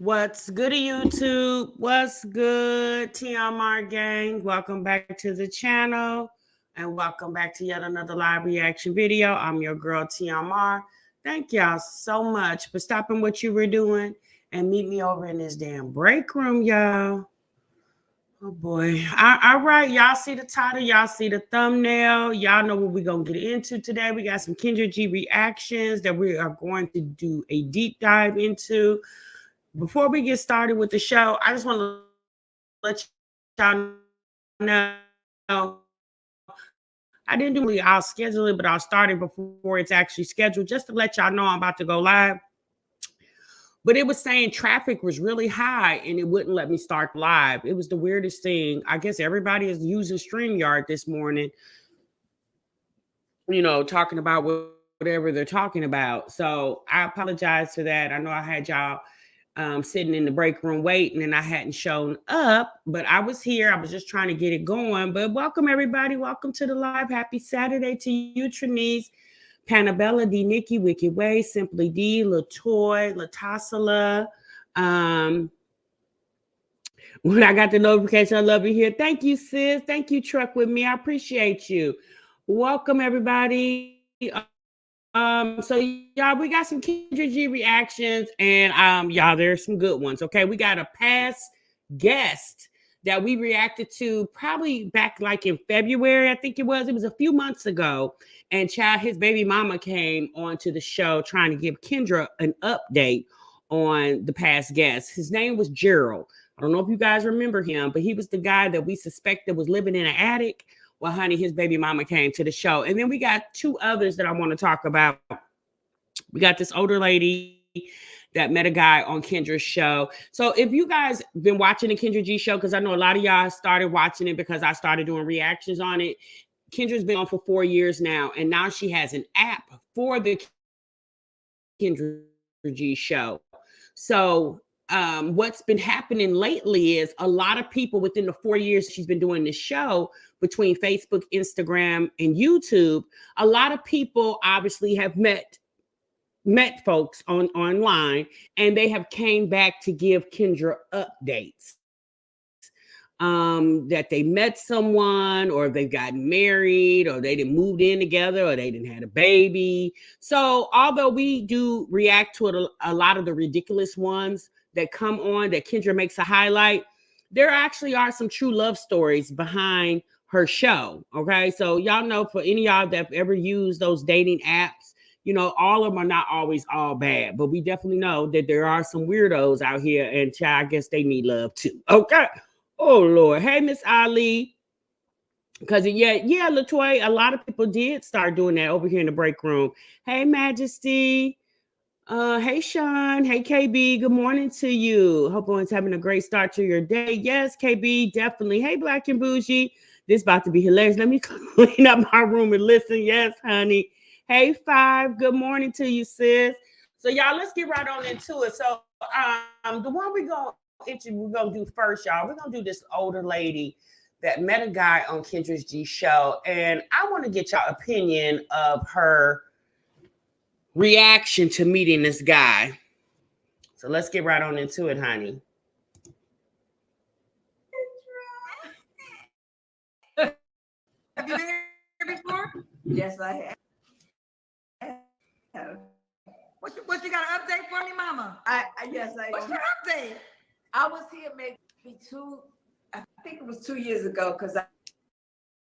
What's good to YouTube? What's good, TMR gang? Welcome back to the channel and welcome back to yet another live reaction video. I'm your girl, TMR. Thank y'all so much for stopping what you were doing and meet me over in this damn break room, y'all. Oh boy. All right, y'all see the title, y'all see the thumbnail. Y'all know what we're going to get into today. We got some Kendra G reactions that we are going to do a deep dive into. Before we get started with the show, I just want to let y'all know I didn't do it. I'll schedule it, but I'll start it before it's actually scheduled just to let y'all know I'm about to go live. But it was saying traffic was really high and it wouldn't let me start live. It was the weirdest thing. I guess everybody is using StreamYard this morning, talking about whatever they're talking about. So I apologize for that. I know I had y'all sitting in the break room waiting and I hadn't shown up, but I was here. I was just trying to get it going. But welcome, everybody. Welcome to the live. Happy Saturday to you, Trinice, Panabella, D, Nikki, Wicked Way, Simply D, Latoy, Latasala. When I got the notification, I love you here. Thank you, sis. Thank you, Truck With Me. I appreciate you. Welcome, everybody. So y'all, we got some Kendra G reactions, and y'all, there's some good ones. Okay, we got a past guest that we reacted to probably back like in February, I think it was. It was a few months ago, and his baby mama came onto the show trying to give Kendra an update on the past guest. His name was Gerald. I don't know if you guys remember him, but he was the guy that we suspected was living in an attic. Well, honey, his baby mama came to the show. And then we got two others that I want to talk about. We got this older lady that met a guy on Kendra's show. So if you guys been watching the Kendra G show, because I know a lot of y'all started watching it because I started doing reactions on it. Kendra's been on for 4 years now, and now she has an app for the Kendra G show. So what's been happening lately is a lot of people within the 4 years she's been doing this show, between Facebook, Instagram, and YouTube, a lot of people obviously have met folks online, and they have came back to give Kendra updates. That they met someone, or they've gotten married, or they didn't moved in together, or they didn't had a baby. So although we do react to a lot of the ridiculous ones that come on that Kendra makes a highlight, there actually are some true love stories behind her show. Okay, so y'all know, for any of y'all that have ever used those dating apps, all of them are not always all bad, but we definitely know that there are some weirdos out here, and I guess they need love too. Okay. Oh Lord. Hey, Miss Ali. Because yeah, Latoy, a lot of people did start doing that over here in the break room. Hey, Majesty. Hey, Sean. Hey, KB. Good morning to you. Hope everyone's having a great start to your day. Yes, KB, definitely. Hey, Black and Bougie. This about to be hilarious. Let me clean up my room and listen. Yes, honey. Hey, Five. Good morning to you, sis. So y'all, let's get right on into it. So the one we're gonna do first, y'all. We're gonna do this older lady that met a guy on Kendra's G show, and I want to get y'all opinion of her reaction to meeting this guy. So let's get right on into it, honey. Have you been here before? Yes, I have. What you got an update for me, Mama? Yes, I What's your update? I was here maybe I think it was 2 years ago, because I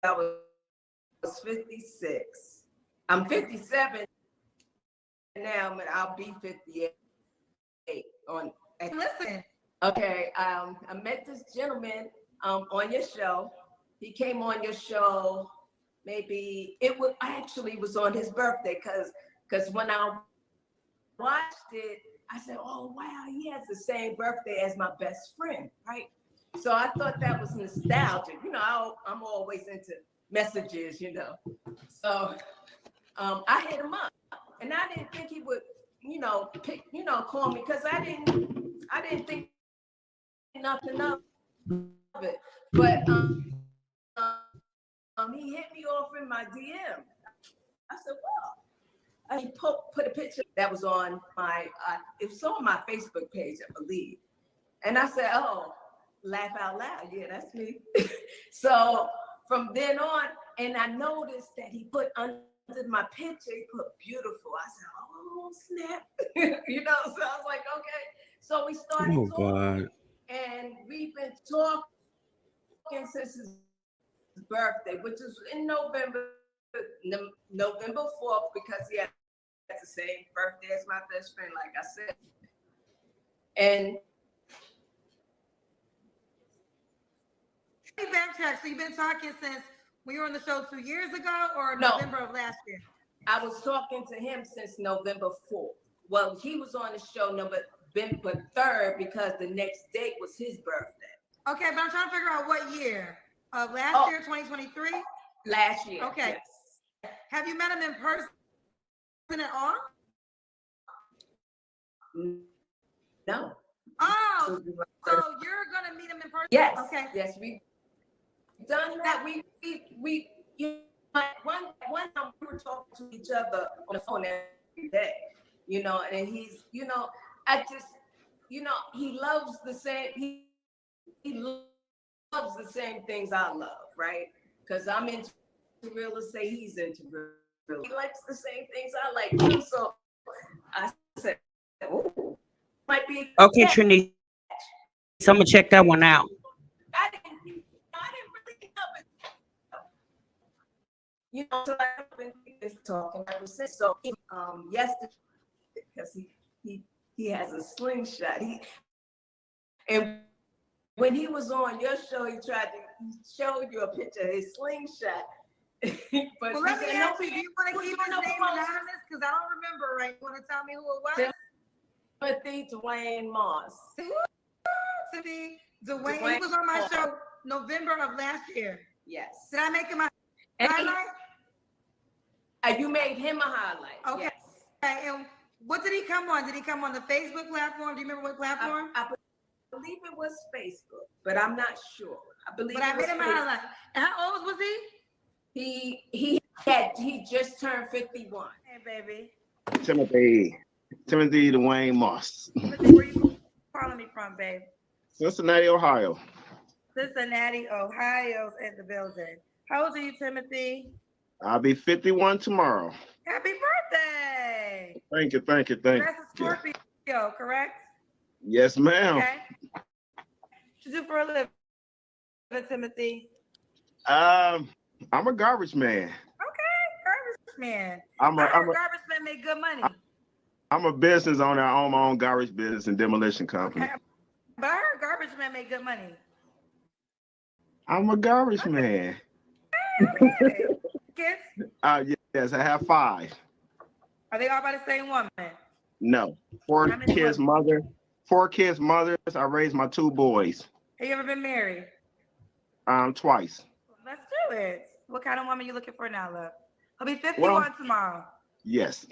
was 56. I'm 57 now, but I'll be 58 on. Listen. Okay, I met this gentleman on your show. He came on your show. Maybe it was on his birthday, because when I watched it, I said, oh wow, he has the same birthday as my best friend, right? So I thought that was nostalgic. I'm always into messages, So I hit him up, and I didn't think he would, call me, because I didn't think nothing of it. But he hit me off in my DM. I said, wow. he put a picture that was on my, it was on my Facebook page, I believe. And I said, oh, laugh out loud. Yeah, that's me. So from then on, and I noticed that he put under my picture, he put beautiful. I said, oh, snap. You know, so I was like, okay. So we started talking. And we've been talking since his birthday, which is in November 4th, because he had the same birthday as my best friend, like I said. And backtrack. So you've been talking since we were on the show 2 years ago, or No. November of last year? I was talking to him since November 4th. Well, he was on the show November 3rd because the next date was his birthday. Okay, but I'm trying to figure out what year. Of last year, 2023? Last year. Okay. Yes. Have you met him in person at all? No. Oh, so you're gonna meet him in person? Yes. Okay. Yes, we've done that. We you know, one time we were talking to each other on the phone every day, you know, and he's, you know, I just, you know, he loves the same, he loves the same things I love, right? Because I'm into real estate, he's into real estate. He likes the same things I like too, so I said, oh, might be okay, Trinity. So I'm gonna check that one out. I didn't really know it. You know, so I've been talking ever since. So yesterday, because he has a slingshot. And when he was on your show, he showed you a picture of his slingshot. But well, let me ask you, do you want to keep his name anonymous? Because I don't remember, right? You want to tell me who it was? Timothy Dwayne Moss. Timothy Dwayne. He was on my show November of last year. Yes. Did I make him a highlight? You made him a highlight. Okay. Yes. Okay. And what did he come on? Did he come on the Facebook platform? Do you remember what platform? I believe it was Facebook, but I'm not sure. I believe. But I made him a highlight. And how old was he? He just turned 51. Hey, baby. Timothy Dwayne Moss. Timothy, where you calling me from, babe? Cincinnati, Ohio. Cincinnati, Ohio's in the building. How old are you, Timothy? I'll be 51 tomorrow. Happy birthday! Thank you. That's a Scorpio, correct? Yes, ma'am. Okay. What you do for a living, Timothy? I'm a garbage man. Okay, garbage man. I'm a garbage man make good money. I'm a business owner. I own my own garbage business and demolition company. Okay. But I heard garbage men make good money. I'm a garbage man. Okay. Kids? Yes, I have 5. Are they all by the same woman? No. 4 kids' mother. 4 kids' mothers. I raised my 2 boys. Have you ever been married? Twice. Let's do it. What kind of woman you looking for now, love? He'll be 51 tomorrow. Yes.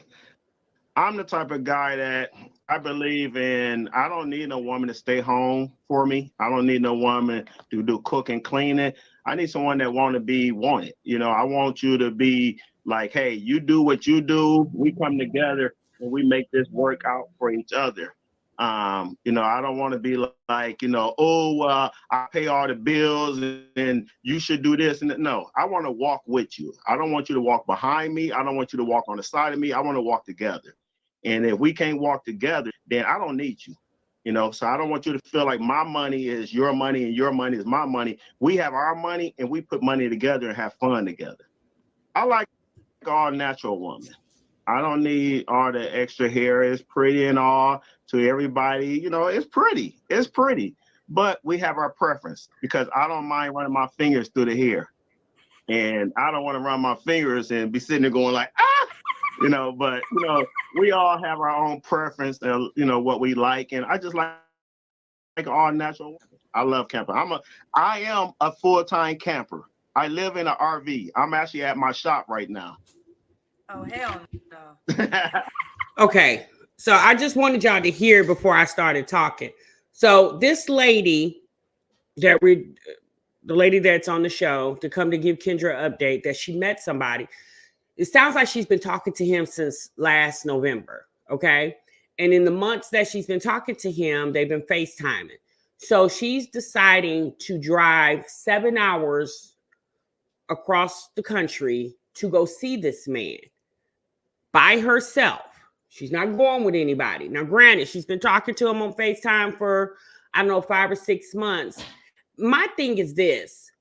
I'm the type of guy that I believe in. I don't need no woman to stay home for me. I don't need no woman to do cooking, cleaning. I need someone that want to be wanted. You know, I want you to be like, hey, you do what you do. We come together and we make this work out for each other. You know, I don't want to be like, you know, I pay all the bills and you should do this. And no, I want to walk with you. I don't want you to walk behind me. I don't want you to walk on the side of me. I want to walk together. And if we can't walk together, then I don't need you. You know, so I don't want you to feel like my money is your money and your money is my money. We have our money and we put money together and have fun together. I like all natural woman. I don't need all the extra hair. It's pretty and all to everybody. You know, it's pretty. It's pretty. But we have our preference because I don't mind running my fingers through the hair. And I don't want to run my fingers and be sitting there going like, you know, but, you know, we all have our own preference and, you know, what we like. And I just like all natural. I love camping. I am a full-time camper. I live in an RV. I'm actually at my shop right now. Oh, hell no. Okay. So I just wanted y'all to hear before I started talking. So this lady the lady that's on the show to come to give Kendra an update that she met somebody. It sounds like she's been talking to him since last November. Okay. And in the months that she's been talking to him, they've been FaceTiming. So she's deciding to drive 7 hours across the country to go see this man by herself. She's not going with anybody. Now, granted, she's been talking to him on FaceTime for, I don't know, 5 or 6 months. My thing is this.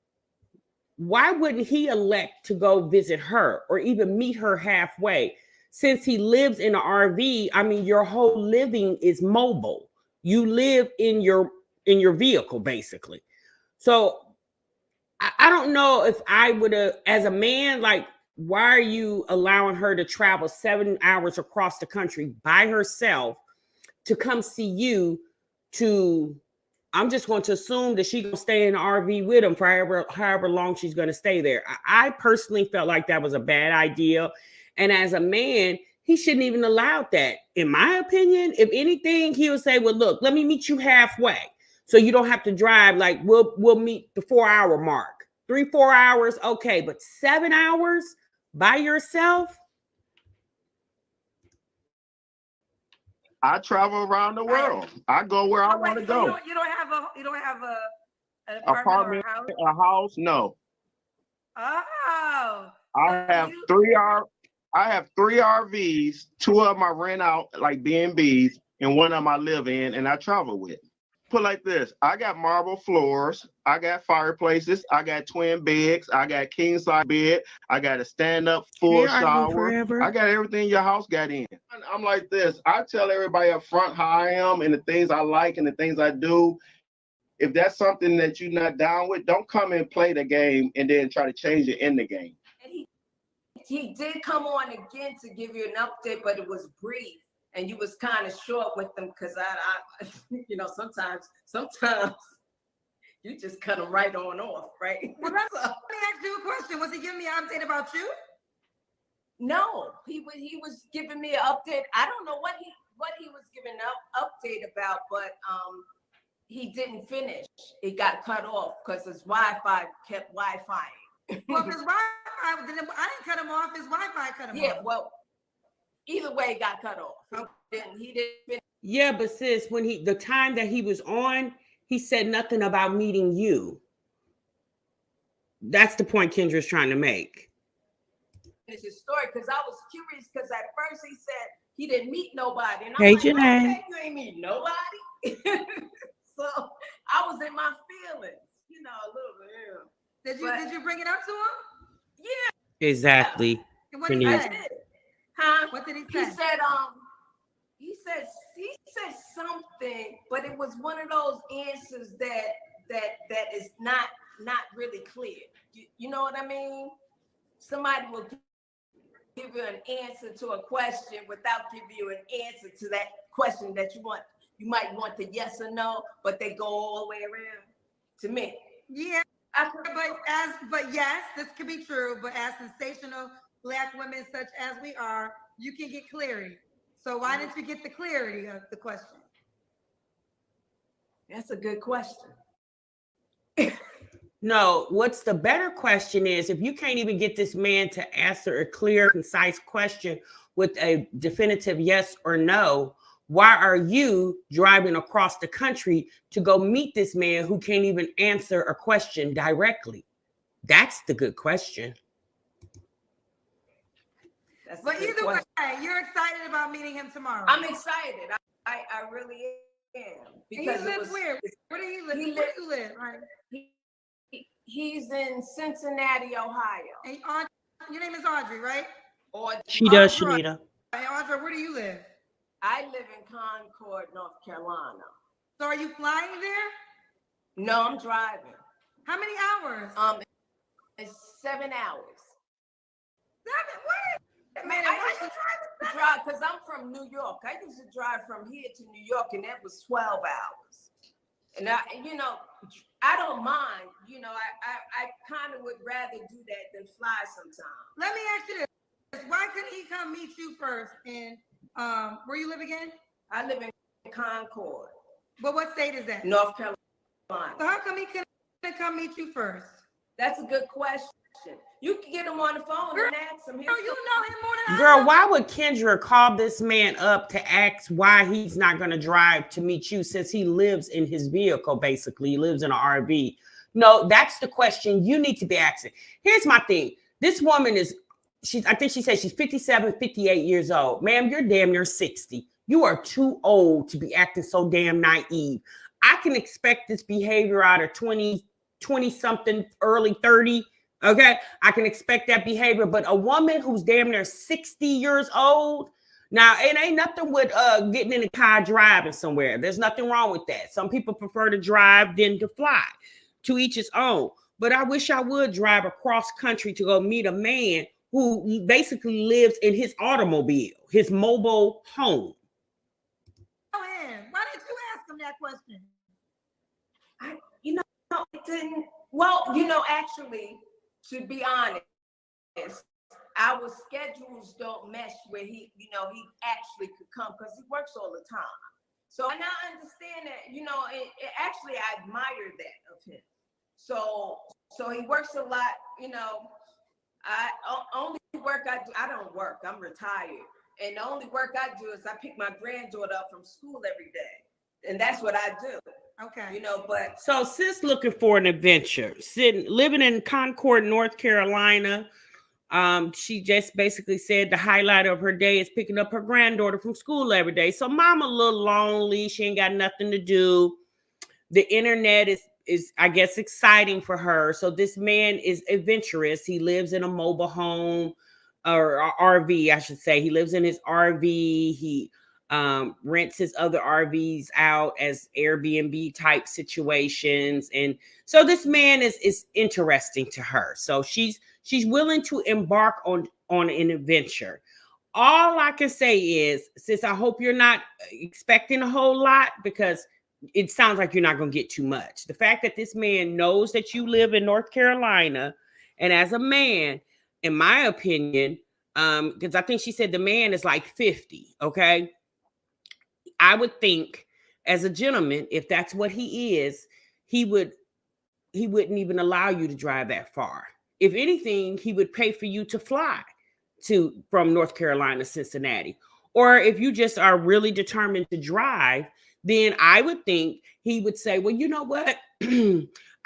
Why wouldn't he elect to go visit her or even meet her halfway? Since he lives in an RV, I mean, your whole living is mobile. You live in your vehicle, basically. So I don't know if I would have, as a man, like, why are you allowing her to travel 7 hours across the country by herself to come see you? I'm just going to assume that she's going to stay in the RV with him for however long she's going to stay there. I personally felt like that was a bad idea. And as a man, he shouldn't even allow that. In my opinion, if anything, he would say, well, look, let me meet you halfway. So you don't have to drive. Like, we'll meet the 4 hour mark. 3-4 hours, okay. But 7 hours by yourself? I travel around the world. I go where I want to go. You don't have an Apartment, or a house? a house? No. Oh. I have three RVs. 2 of them I rent out like B&Bs, and 1 of them I live in and I travel with. Put like this, I got marble floors, I got fireplaces, I got twin beds, I got king size bed, I got a stand-up full shower. I got everything your house got in. I'm like this. I tell everybody up front how I am and the things I like and the things I do. If that's something that you're not down with, don't come and play the game and then try to change it in the game. And he did come on again to give you an update, but it was brief. And you was kind of short with them because I you know, sometimes you just cut them right on off, right? Well, let me ask you a question. Was he giving me an update about you? No, he was giving me an update. I don't know what he was giving an update about, but he didn't finish. It got cut off because his Wi-Fi kept Wi-Fi. Well, his Wi-Fi, I didn't cut him off. His Wi-Fi cut him off. Yeah, well, either way, it got cut off. He didn't finish. Yeah, but sis, when the time that he was on, he said nothing about meeting you. That's the point Kendra's trying to make. Finish his story because I was curious because at first he said he didn't meet nobody, and I'm Hey, like, Janae. okay, you ain't meet nobody. So I was in my feelings, you know, a little bit. Did you bring it up to him? Yeah. Exactly. And what did he say? Huh? What did he say? He said something, but it was one of those answers that is not really clear. You know what I mean? Somebody will give you an answer to a question without giving you an answer to that question that you want. You might want the yes or no, but they go all the way around. To me, yeah. But yes, this could be true. But as sensational Black women such as we are, you can get clarity. So why didn't you get the clarity of the question? That's a good question. No, what's the better question is, if you can't even get this man to answer a clear, concise question with a definitive yes or no, why are you driving across the country to go meet this man who can't even answer a question directly? That's the good question. But either way, you're excited about meeting him tomorrow. I'm excited. I really am. Because he lives where? Where do you live? Where do you live? Right. He's in Cincinnati, Ohio. And your name is Audrey, right? She does, Shanita. Hey, Audrey, where do you live? I live in Concord, North Carolina. So are you flying there? No, I'm driving. How many hours? It's 7 hours. 7? Wait a minute. I used to drive because I'm from New York. I used to drive from here to New York, and that was 12 hours. And I don't mind. I kind of would rather do that than fly sometimes. Let me ask you this: why couldn't he come meet you first? And where you live again? I live in Concord. But what state is that? North Carolina. So how come he couldn't come meet you first? That's a good question. You can get him on the phone and ask him. Girl, you know him more than I Girl, know. why would Kendra call this man up to ask why he's not going to drive to meet you since he lives in his vehicle, basically? He lives in an RV. No, that's the question you need to be asking. Here's my thing. This woman is, I think she said she's 57, 58 years old. Ma'am, you're damn near 60. You are too old to be acting so damn naive. I can expect this behavior out of 20 something, early 30. Okay, I can expect that behavior, but a woman who's damn near 60 years old, now it ain't nothing with getting in a car driving somewhere. There's nothing wrong with that. Some people prefer to drive than to fly. To each his own. But I wish I would drive across country to go meet a man who basically lives in his automobile, his mobile home. Why didn't you ask him that question? It didn't. Well, actually, to be honest, our schedules don't mesh where he actually could come because he works all the time. So, and I understand that, actually, I admire that of him. So he works a lot, only work I do, I don't work, I'm retired. And the only work I do is I pick my granddaughter up from school every day. And that's what I do. Okay. But. So sis looking for an adventure, living in Concord, North Carolina. She just basically said the highlight of her day is picking up her granddaughter from school every day. So mama a little lonely. She ain't got nothing to do. The internet is I guess exciting for her. So this man is adventurous. He lives in a mobile home or RV, I should say. He lives in his RV. He rents his other RVs out as Airbnb type situations. And so this man is interesting to her. So she's willing to embark on an adventure. All I can say is, sis, I hope you're not expecting a whole lot because it sounds like you're not going to get too much. The fact that this man knows that you live in North Carolina, and as a man, in my opinion, because I think she said the man is like 50, okay? I would think as a gentleman, if that's what he is, he wouldn't even allow you to drive that far. If anything, he would pay for you to fly from North Carolina to Cincinnati. Or if you just are really determined to drive, then I would think he would say, well, you know what?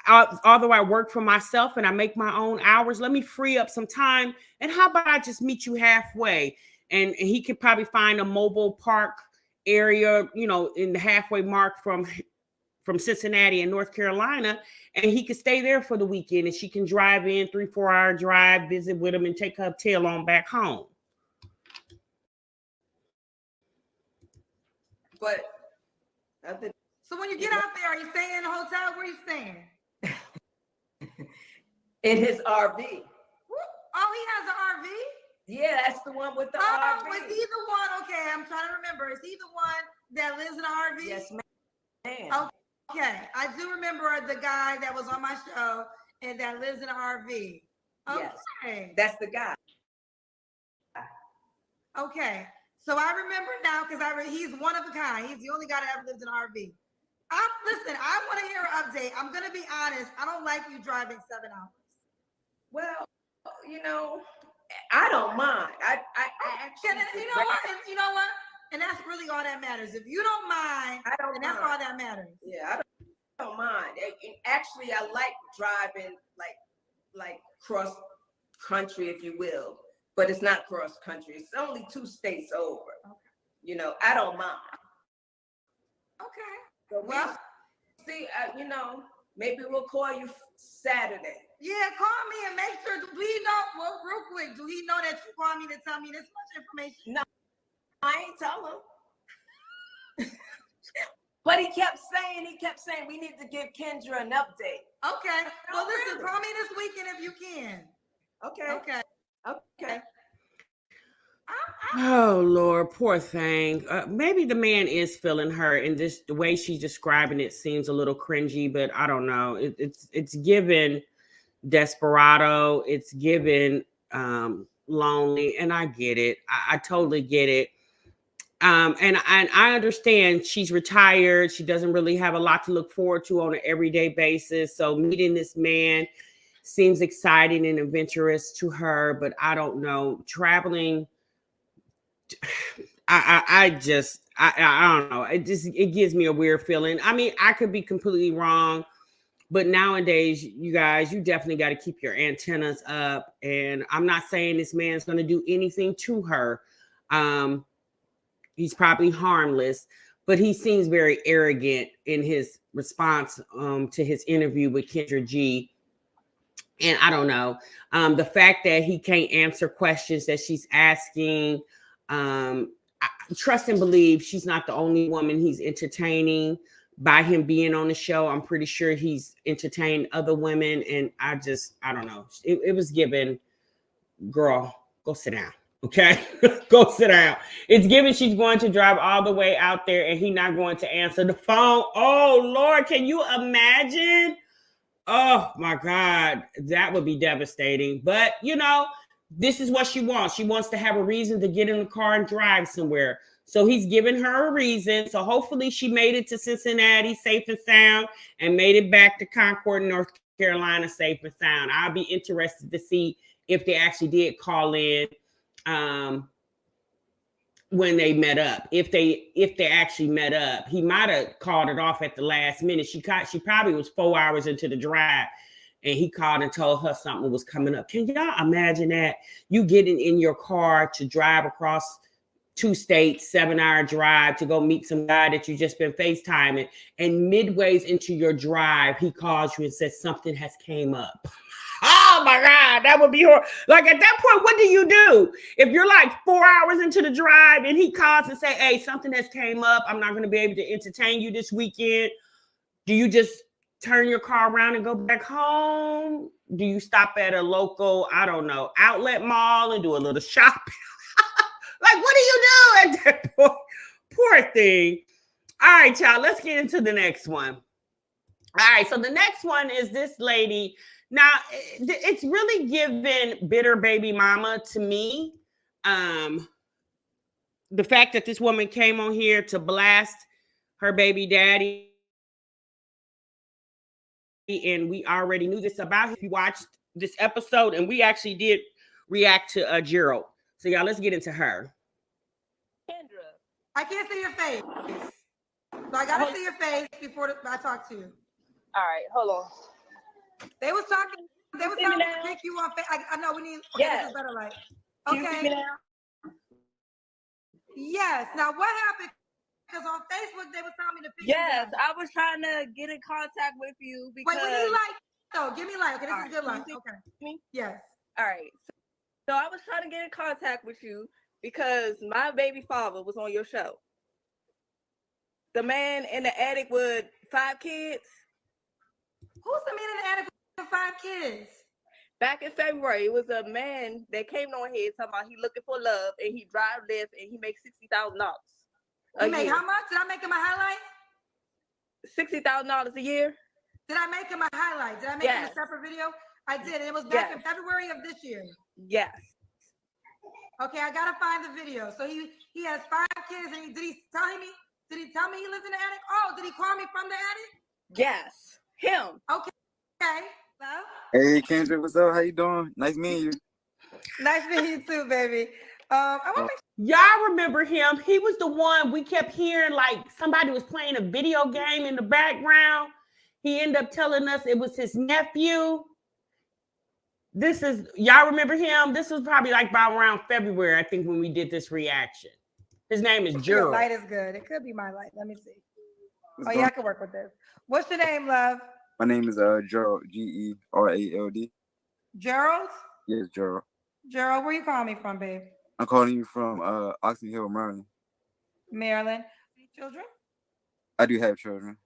Although I work for myself and I make my own hours, let me free up some time. And how about I just meet you halfway? And he could probably find a mobile park area, in the halfway mark from Cincinnati and North Carolina, and he could stay there for the weekend and she can drive in 3-4 hour drive, visit with him and take her tail on back home. But so when you get out there, are you staying in a hotel? Where are you staying? In his RV. Oh, he has an RV? Yeah, that's the one with the RV. Oh, is he the one? Okay, I'm trying to remember. Is he the one that lives in an RV? Yes, ma'am. Okay, I do remember the guy that was on my show and that lives in an RV. Okay. Yes, that's the guy. Okay, so I remember now because he's one of a kind. He's the only guy that ever lived in an RV. Listen, I want to hear an update. I'm going to be honest. I don't like you driving 7 hours. Well, I don't mind. I actually. You know what? And that's really all that matters. If you don't mind, then that's all that matters. Yeah, I don't mind. Actually, I like driving like cross country, if you will, but it's not cross country. It's only 2 states over. Okay. I don't mind. Okay. So well, see, maybe we'll call you Saturday. Yeah, call me and make sure. Do we know? Well, real quick, do he know that you called me to tell me this much information? No, I ain't tell him. But he kept saying we need to give Kendra an update. Okay. Well, listen, call me this weekend if you can. Okay. Oh Lord, poor thing. Maybe the man is feeling her, and the way she's describing it seems a little cringy, but I don't know. It's given desperado. It's given lonely, and I get it. I totally get it. And I understand she's retired. She doesn't really have a lot to look forward to on an everyday basis. So meeting this man seems exciting and adventurous to her, but I don't know. Traveling, I don't know. It gives me a weird feeling. I mean, I could be completely wrong, but nowadays, you guys, you definitely got to keep your antennas up. And I'm not saying this man's going to do anything to her. He's probably harmless, but he seems very arrogant in his response to his interview with Kendra G. And I don't know, the fact that he can't answer questions that she's asking. I trust and believe she's not the only woman he's entertaining by him being on the show. I'm pretty sure he's entertained other women. And I don't know. It was given, girl, go sit down. Okay, go sit down. It's given she's going to drive all the way out there and he's not going to answer the phone. Oh, Lord, can you imagine? Oh, my God, that would be devastating. But, you know, this is what she wants. She wants to have a reason to get in the car and drive somewhere. So he's giving her a reason. So hopefully she made it to Cincinnati safe and sound and made it back to Concord, North Carolina safe and sound. I'll be interested to see if they actually did call in when they met up. If they actually met up, he might have called it off at the last minute. She probably was 4 hours into the drive and he called and told her something was coming up. Can y'all imagine that? You getting in your car to drive across 2 states, 7-hour drive to go meet some guy that you just been FaceTiming, and midways into your drive, he calls you and says something has came up. Oh my God, that would be horrible. Like at that point, what do you do? If you're like 4 hours into the drive and he calls and say, hey, something has came up, I'm not going to be able to entertain you this weekend. Do you just turn your car around and go back home? Do you stop at a local, I don't know, outlet mall and do a little shopping? Like, what do you do at that point? Poor thing. All right, y'all, let's get into the next one. All right, so the next one is this lady. Now, it's really given bitter baby mama to me. The fact that this woman came on here to blast her baby daddy, and we already knew this about him. If you watched this episode, and we actually did react to Gerald. So, y'all, let's get into her. Kendra, I can't see your face. So I gotta see your face before I talk to you. All right, hold on. They was talking to pick you off. I know we need. Okay, yes. This is better light. Okay. Yes. Now what happened? Because on Facebook they were telling me to pick you up. Yes, I was trying to get in contact with you because. Wait, we need light. So give me light. Okay, this is good light. Okay. Me? Yes. All right. So I was trying to get in contact with you because my baby father was on your show. The man in the attic with 5 kids. Who's the man in the attic with 5 kids? Back in February, it was a man that came on here talking about he looking for love and he drive this and he makes $60,000. You make how much? Did I make him a highlight? $60,000 a year. Did I make him a highlight? Did I make him a separate video? I did. It was back in February of this year. Yes. Okay, I gotta find the video. So he has 5 kids, and did he tell me he lived in the attic? Oh, did he call me from the attic? Yes, him. Okay. Love. Hey Kendra, what's up? How you doing? Nice meeting you. Nice meeting you too, baby. Y'all remember him? He was the one we kept hearing like somebody was playing a video game in the background. He ended up telling us it was his nephew. Y'all remember him? This was probably like about around February, I think, when we did this reaction. His name is Gerald. Light is good. It could be my light. Let me see. I can work with this. What's your name, love? My name is Gerald, Gerald. Gerald? Yes, Gerald. Gerald, where you calling me from, babe? I'm calling you from Oxon Hill, Maryland. Maryland. Any children? I do have children.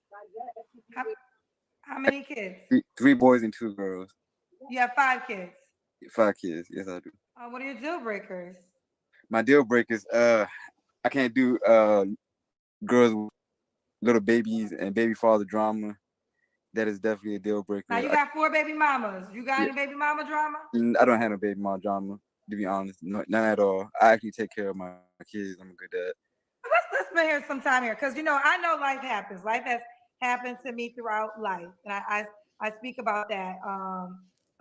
How many kids? 3 boys and 2 girls. You have 5 kids? 5 kids, yes I do. What are your deal breakers? My deal breakers, I can't do girls with little babies and baby father drama. That is definitely a deal breaker. Now you got 4 baby mamas. You got any baby mama drama? I don't have no baby mama drama, to be honest. No, none at all. I actually take care of my kids. I'm a good dad. Let's spend here some time here, because I know life happens. Life has happened to me throughout life, and I speak about that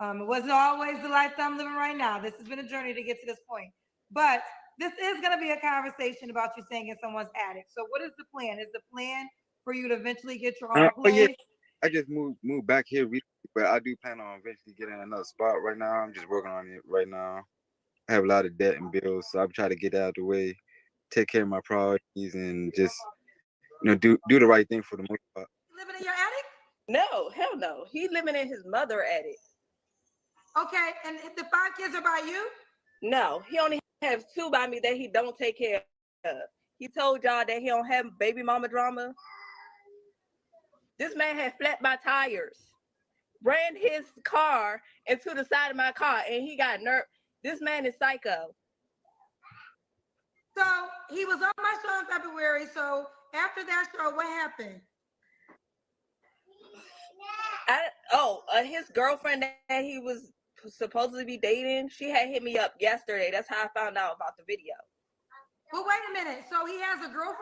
It wasn't always the life I'm living right now. This has been a journey to get to this point. But this is going to be a conversation about you staying in someone's attic. So what is the plan? Is the plan for you to eventually get your own place? Yeah. I just moved back here recently, but I do plan on eventually getting another spot right now. I'm just working on it right now. I have a lot of debt and bills, so I'm trying to get that out of the way, take care of my priorities, and just do the right thing for the most part. You living in your attic? No, hell no. He living in his mother attic. Okay, and the 5 kids are by you? No, he only has 2 by me that he don't take care of. He told y'all that he don't have baby mama drama. This man had flat my tires, ran his car into the side of my car, and he got nerve. This man is psycho. So he was on my show in February. So after that show, what happened? His girlfriend that he was supposedly be dating, she had hit me up yesterday. That's how I found out about the video. Well, wait a minute. So he has a girlfriend?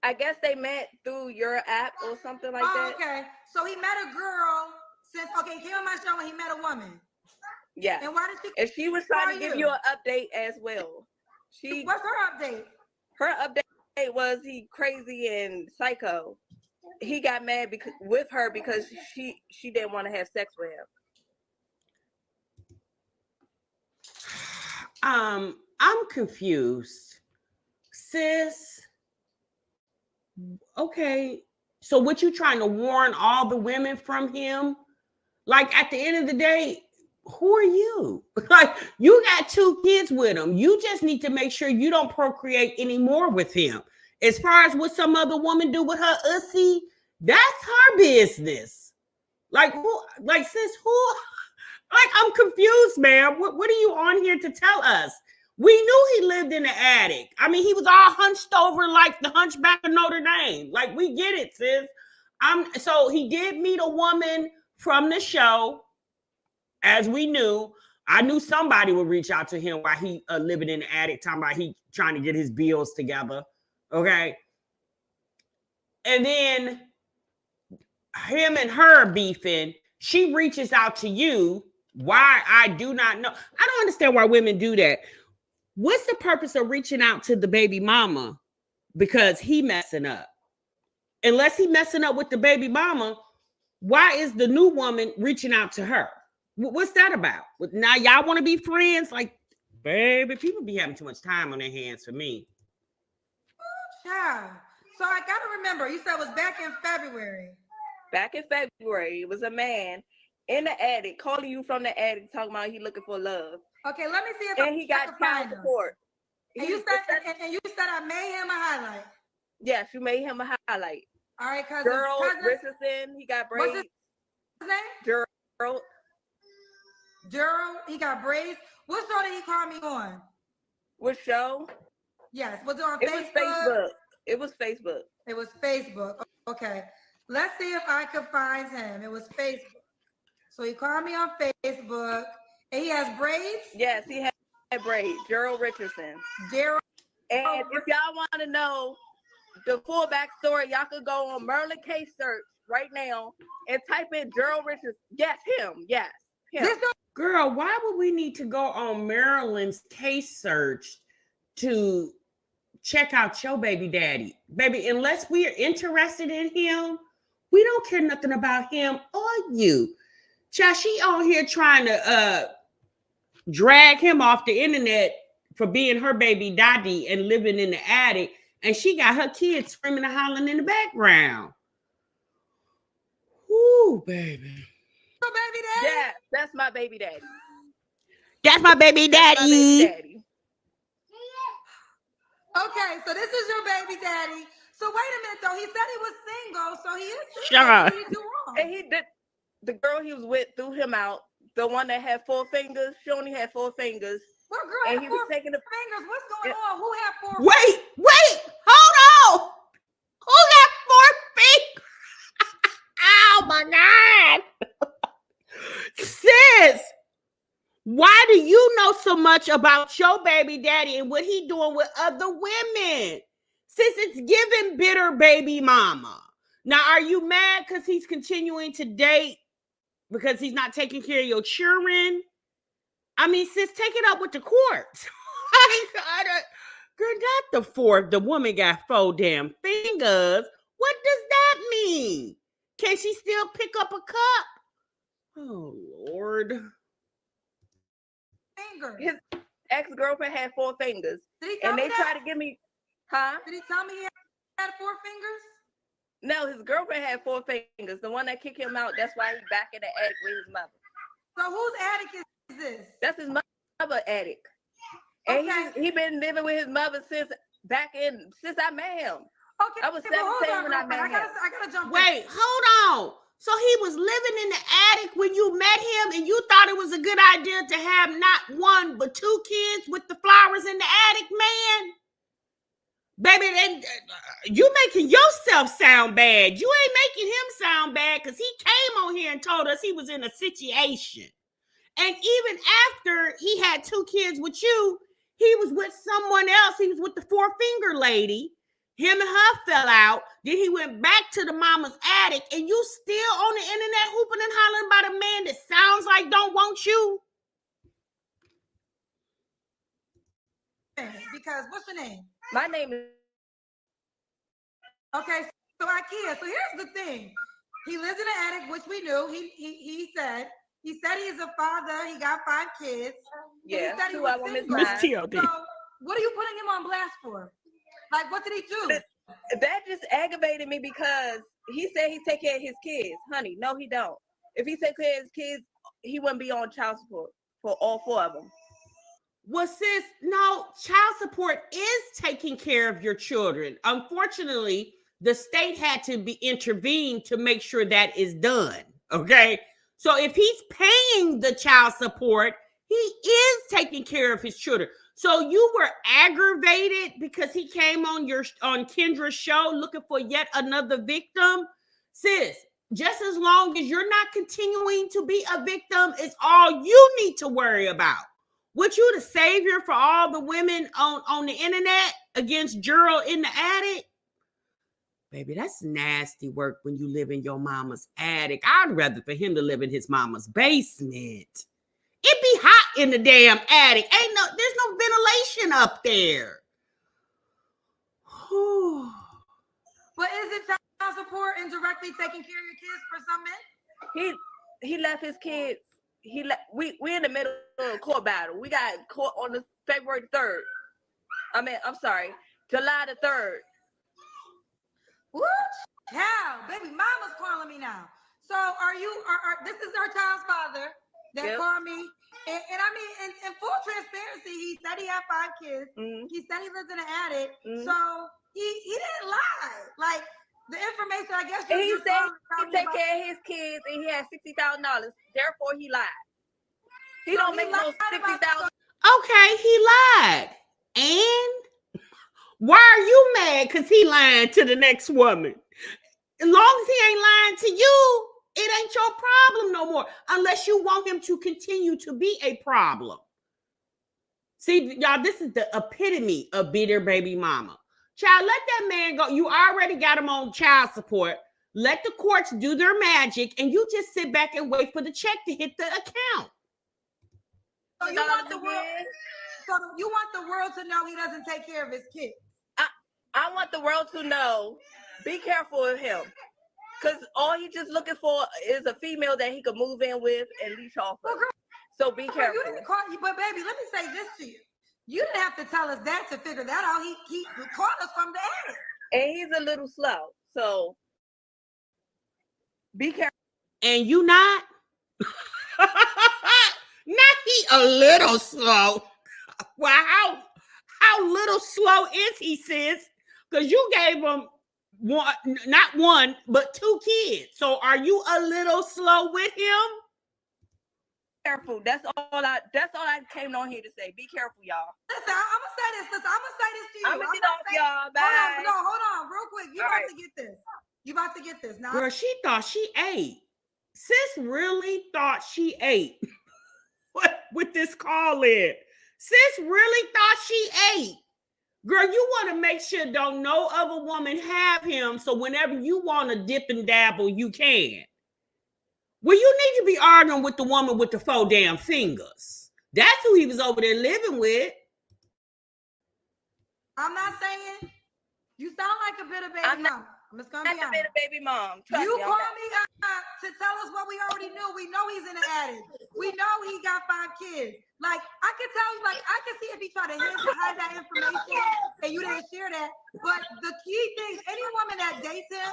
I guess they met through your app or something like that. Okay. So he met a girl he came on my show and he met a woman. Yeah. And why did she? And she was trying to give you an update as well. What's her update? Her update was he crazy and psycho. He got mad with her because she didn't want to have sex with him. I'm confused, sis. Okay, so what you trying to warn all the women from him? Like at the end of the day, who are you? Like you got 2 kids with him. You just need to make sure you don't procreate anymore with him. As far as what some other woman do with her ussy, that's her business. Like who? Like sis, who? Like I'm confused, man. What are you on here to tell us? We knew he lived in the attic. I mean, he was all hunched over like the Hunchback of Notre Dame. Like we get it, sis. So he did meet a woman from the show, as we knew. I knew somebody would reach out to him while he living in the attic, talking about he trying to get his bills together. Okay. And then him and her beefing, she reaches out to you. Why? I do not know. I don't understand why women do that. What's the purpose of reaching out to the baby mama? Because he messing up. Unless he messing up with the baby mama, why is the new woman reaching out to her? What's that about? Now y'all want to be friends? Like, baby, people be having too much time on their hands for me. Yeah. So I got to remember, you said it was back in February. Back in February, it was a man in the attic calling you from the attic talking about he looking for love. Okay, let me see if he got child support. And you said I made him a highlight. Yes, you made him a highlight. All right, cousin. Gerald Richardson, he got braids. What's his name? Gerald, he got braids. What show did he call me on? What show? Yes, was it on Facebook? It was Facebook. Okay. Let's see if I can find him. It was Facebook. So he called me on Facebook. And he has braids? Yes, he had braids. Gerald Richardson. And if y'all want to know the full backstory, y'all could go on Merlin case search right now and type in Gerald Richardson. Yes, him. Yes, him. Girl, why would we need to go on Maryland's case search to check out your baby daddy? Baby, unless we are interested in him, we don't care nothing about him or you. Child, she on here trying to drag him off the internet for being her baby daddy and living in the attic, and she got her kids screaming and hollering in the background. Ooh, baby. Your baby daddy? Yeah, that's my baby daddy. That's my baby daddy. Okay, so this is your baby daddy. So wait a minute though. He said he was single, so he is single. Sure. What did he do wrong? And he did. The girl he was with threw him out. The one that had 4 fingers, she only had 4 fingers. What girl and had he 4 was taking the fingers? What's going on? Who had 4 fingers? Wait, hold on. Who got 4 fingers? Oh my God. Sis, why do you know so much about your baby daddy and what he doing with other women? Sis, it's giving bitter baby mama. Now, are you mad because he's continuing to date because he's not taking care of your children. I mean, sis, take it up with the courts. Girl, not the fourth. The woman got 4 damn fingers. What does that mean? Can she still pick up a cup? Oh, Lord. Fingers. His ex-girlfriend had 4 fingers. Did he tell And me they that? tried to give me, huh? Did he tell me he had 4 fingers? No, his girlfriend had 4 fingers. The one that kicked him out, that's why he's back in the attic with his mother. So whose attic is this? That's his mother attic. And Okay. he been living with his mother since I met him. Okay. I was but hold 17 on, when I girlfriend. met I him. gotta jump in. Wait, hold on. So he was living in the attic when you met him, and you thought it was a good idea to have not 1 but 2 kids with the flowers in the attic, man? Baby, you making yourself sound bad. You ain't making him sound bad because he came on here and told us he was in a situation. And even after he had 2 kids with you, he was with someone else. He was with the 4-finger lady. Him and her fell out. Then he went back to the mama's attic, and you still on the internet hooping and hollering about a man that sounds like don't want you? Because what's your name? My name is... Okay, so IKEA. So here's the thing. He lives in an attic, which we knew. He said he's a father. He got 5 kids. Yeah, he said he 2 was of them is single. Miss mine. T.O.D. So what are you putting him on blast for? Like, what did he do? That just aggravated me because he said he take care of his kids. Honey, no, he don't. If he take care of his kids, he wouldn't be on child support for all 4 of them. Well, sis, no, child support is taking care of your children. Unfortunately, the state had to be intervened to make sure that is done. Okay. So if he's paying the child support, he is taking care of his children. So you were aggravated because he came on Kendra's show looking for yet another victim. Sis, just as long as you're not continuing to be a victim, is all you need to worry about. Would you the savior for all the women on the internet against Gerald in the attic? Baby, that's nasty work when you live in your mama's attic. I'd rather for him to live in his mama's basement. It be hot in the damn attic. There's no ventilation up there. But is it child support indirectly taking care of your kids for some men? He left his kids. We in the middle of a court battle. We got court on the February 3rd. I'm sorry, July the 3rd. What? Hell, baby, mama's calling me now. So are this is our child's father that called me. And I mean, in full transparency, he said he had 5 kids. Mm-hmm. He said he lived in an attic. Mm-hmm. So he didn't lie. Like, the information, I guess. He said he take care of his kids and he had $60,000. Therefore, he lied. He don't make no $60,000. Okay, he lied. And why are you mad? Because he lying to the next woman. As long as he ain't lying to you, it ain't your problem no more. Unless you want him to continue to be a problem. See, y'all, this is the epitome of bitter baby mama. Child, let that man go. You already got him on child support. Let the courts do their magic, and you just sit back and wait for the check to hit the account. So you want the world to know he doesn't take care of his kids. I want the world to know. Be careful of him, because all he just looking for is a female that he could move in with and leash off of. So be careful. But baby, let me say this to you. You didn't have to tell us that to figure that out. He caught us from the attic. And he's a little slow. So be careful. And you not? Not he a little slow. Well, how little slow is he, sis? Because you gave him not one, but 2 kids. So are you a little slow with him? Careful. That's all I came on here to say. Be careful, y'all. Listen, I'm gonna say this. Listen, I'm gonna say this to you. I'm gonna get off, y'all. Bye. Hold on, real quick. You about to get this. You about to get this now. Girl, she thought she ate. Sis really thought she ate. What with this call in? Sis really thought she ate. Girl, you want to make sure don't no other woman have him, so whenever you want to dip and dabble, you can. Well, you need to be arguing with the woman with the 4 damn fingers. That's who he was over there living with. I'm not saying you sound like a bitter baby mom. I'm just gonna be That's a honest. bitter baby mom. Trust You me, call me to tell us what we already knew. We know he's in the attic. We know he got 5 kids. Like, I can tell you, like, I can see if he tried to hide that information and you didn't share that. But the key thing, any woman that dates him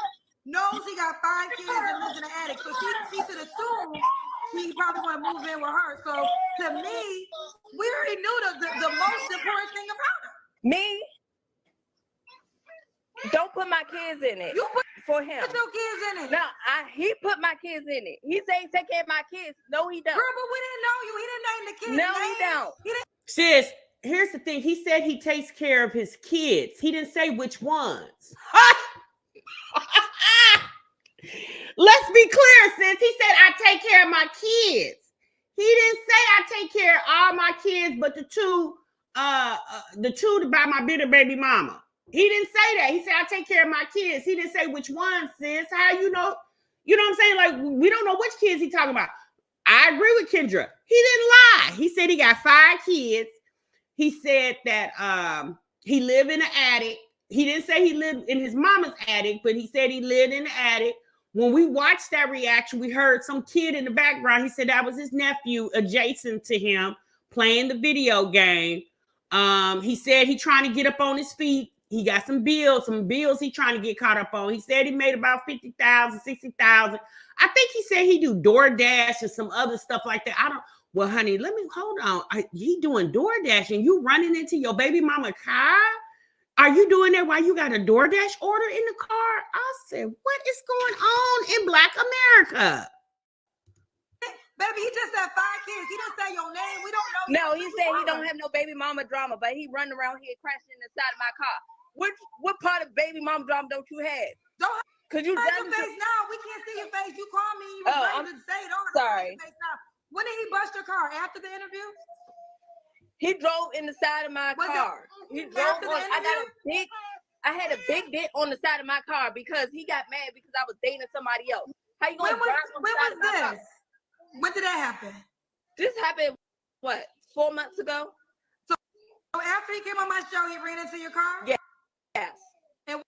knows he got 5 kids and lives in the attic. So she should assume he probably want to move in with her. So to me, we already knew the most important thing about her. Me? Don't put my kids in it. You for him. Put your kids in it. No, he put my kids in it. He say he take care of my kids. No, he don't. Girl, but we didn't know you. He didn't name the kids. No, he don't. Sis, here's the thing. He said he takes care of his kids. He didn't say which ones. Let's be clear, sis. He said I take care of my kids. He didn't say I take care of all my kids, but the two by my bitter baby mama. He didn't say that. He said I take care of my kids. He didn't say which ones, sis. How you know? You know what I'm saying? Like, we don't know which kids he talking about. I agree with Kendra. He didn't lie. He said he got 5 kids. He said that he lived in the attic. He didn't say he lived in his mama's attic, but he said he lived in the attic. When we watched that reaction, we heard some kid in the background. He said that was his nephew adjacent to him playing the video game. He said he trying to get up on his feet. He got some bills he trying to get caught up on. He said he made about 50,000, 60,000. I think he said he do DoorDash and some other stuff like that. Well, honey, let me hold on. He doing DoorDash and you running into your baby mama car? Are you doing that while you got a DoorDash order in the car? I said, what is going on in Black America? Baby, he just said 5 kids. He didn't say your name. We don't know. No, he said he don't have no baby mama drama, but he running around here crashing inside of my car. What part of baby mama drama don't you have? Don't Cause you hide your face now. We can't see your face. You call me. You was ready to say it. Don't hide your face now. When did he bust your car? After the interview? He drove in the side of my car. He drove on. I had a big dent on the side of my car because he got mad because I was dating somebody else. How you gonna drive on the side of my car? When did that happen? This happened, what, 4 months ago? So after he came on my show, he ran into your car? Yes. And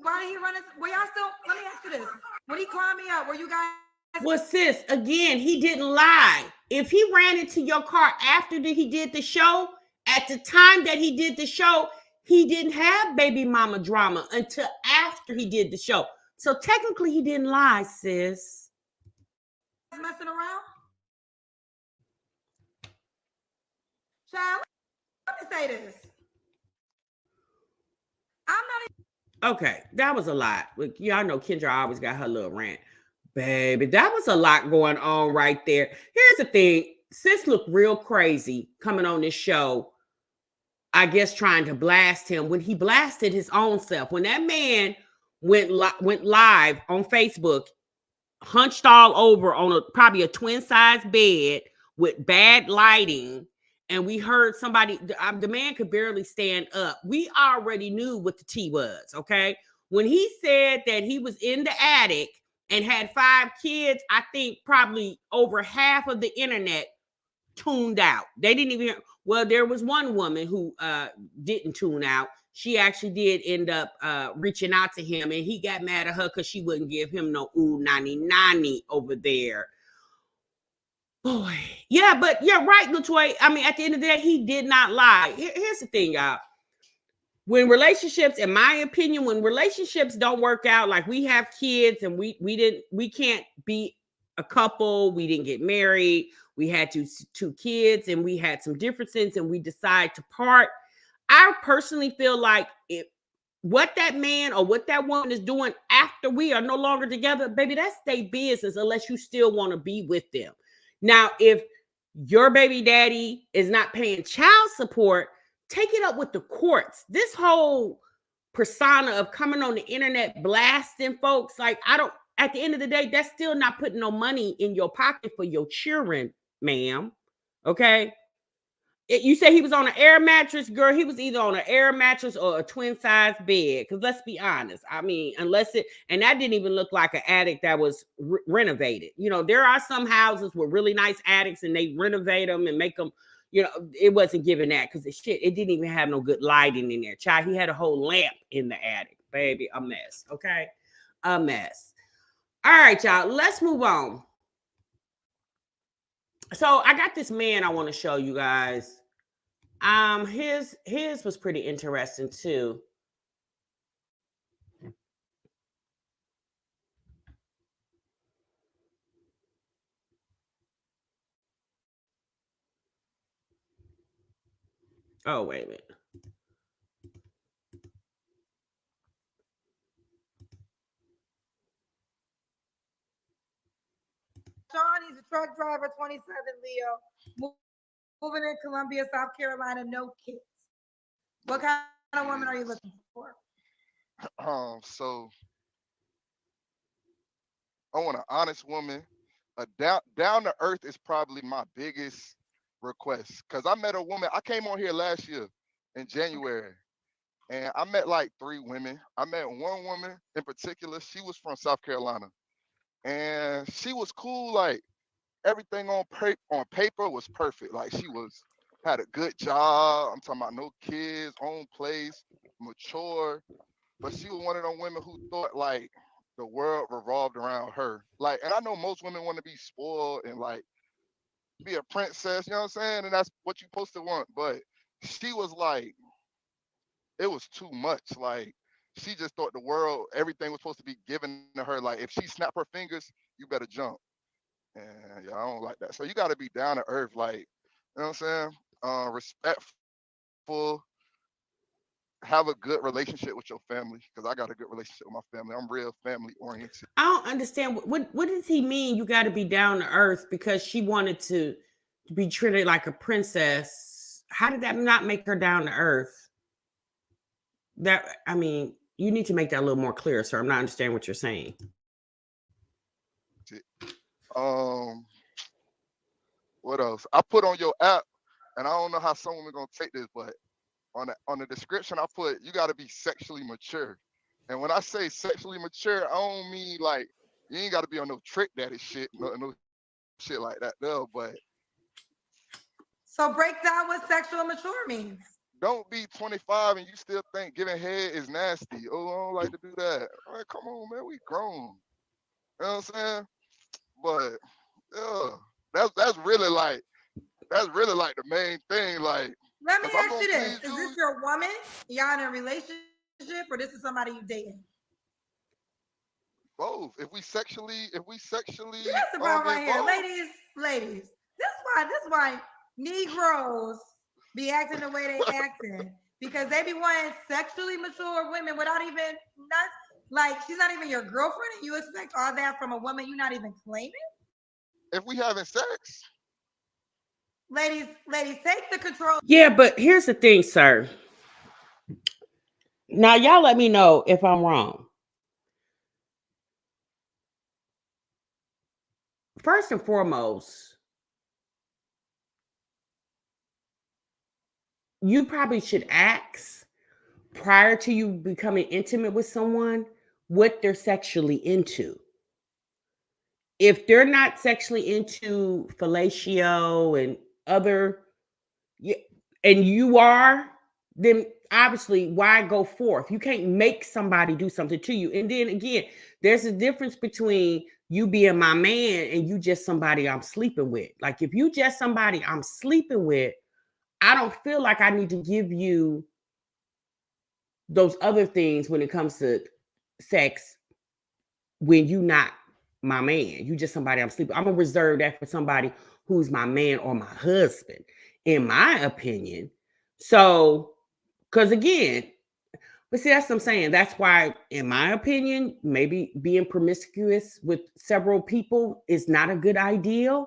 why did he run into, were y'all still, let me ask you this. When he climbed me up, were you guys? Well, sis, again, he didn't lie. If he ran into your car after he did the show, at the time that he did the show, he didn't have baby mama drama until after he did the show. So technically he didn't lie, sis. Messing around? Child, let me say this. I'm not even... Okay, that was a lot. Y'all know Kendra always got her little rant. Baby, that was a lot going on right there. Here's the thing. Sis looked real crazy coming on this show, I guess trying to blast him when he blasted his own self. When that man went live on Facebook, hunched all over on probably a twin-size bed with bad lighting, and we heard somebody, the man could barely stand up. We already knew what the tea was, okay? When he said that he was in the attic and had 5 kids, I think probably over half of the internet tuned out. They didn't even, well, there was one woman who didn't tune out. She actually did end up reaching out to him, and he got mad at her because she wouldn't give him no nani over there. Boy, yeah, but you're right, LaToya. I mean, at the end of the day, he did not lie. Here's the thing, y'all. When relationships, in my opinion, when relationships don't work out, like we have kids and we can't be a couple, we didn't get married, we had two kids and we had some differences and we decide to part. I personally feel like what that man or what that woman is doing after we are no longer together, baby, that's their business unless you still want to be with them. Now, if your baby daddy is not paying child support, take it up with the courts. This whole persona of coming on the internet blasting folks, like at the end of the day, that's still not putting no money in your pocket for your children, ma'am. Okay? You say he was on an air mattress, girl. He was either on an air mattress or a twin size bed. Because let's be honest. I mean, unless it, and that didn't even look like an attic that was renovated. You know, there are some houses with really nice attics and they renovate them and make them, you know, it wasn't giving that because it didn't even have no good lighting in there. Child, he had a whole lamp in the attic. Baby, a mess. Okay. A mess. All right, y'all. Let's move on. So I got this man I want to show you guys. His was pretty interesting too. Oh, wait a minute. Sean, he's a truck driver, 27, Leo. Moving in Columbia, South Carolina, no kids. What kind of woman are you looking for? So I want an honest woman. A down to earth is probably my biggest request. Cause I met a woman. I came on here last year in January, and I met like 3 women. I met one woman in particular. She was from South Carolina, and she was cool. Like everything on paper was perfect. Like she had a good job. I'm talking about no kids, own place, mature. But she was one of them women who thought like the world revolved around her. Like, and I know most women want to be spoiled and like be a princess, you know what I'm saying? And that's what you supposed to want. But she was like, it was too much. Like, she just thought the world, everything was supposed to be given to her. Like, if she snapped her fingers, you better jump. And yeah, I don't like that. So you got to be down to earth, like, you know what I'm saying? Respectful, have a good relationship with your family, because I got a good relationship with my family. I'm real family oriented. I don't understand what does he mean you got to be down to earth because she wanted to be treated like a princess. How did that not make her down to earth? That, I mean, you need to make that a little more clear, sir. I'm not understanding what you're saying. What else? I put on your app, and I don't know how some women gonna take this, but on the description I put, you got to be sexually mature. And when I say sexually mature, I don't mean like you ain't got to be on no trick daddy shit, no shit like that, though. But So break down what sexual mature means. don't be 25 and you still think giving head is nasty. Oh, I don't like to do that. All right, come on, man, we grown. You know what I'm saying? But yeah, that's really like the main thing. Like, Let me if I'm ask gonna you this. please Is this you, your woman? Y'all in a relationship, or this is somebody you dating? both. If we sexually That's the problem right here. involved, Ladies. This why Negroes be acting the way they acting. Because they be wanting sexually mature women without even not like she's not even your girlfriend, and you expect all that from a woman you're not even claiming. if we having sex, Ladies, take the control. Yeah, but here's the thing, sir. Now, y'all let me know if I'm wrong. First and foremost, you probably should ask prior to you becoming intimate with someone what they're sexually into. If they're not sexually into fellatio and other, and you are, then obviously why go forth? You can't make somebody do something to you. And then again, there's a difference between you being my man and you just somebody I'm sleeping with. Like if you just somebody I'm sleeping with, I don't feel like I need to give you those other things when it comes to sex when you not my man. You just somebody I'm sleeping. I'm gonna reserve that for somebody who's my man or my husband, in my opinion. So, because again, but see, that's what I'm saying. That's why, in my opinion, maybe being promiscuous with several people is not a good idea.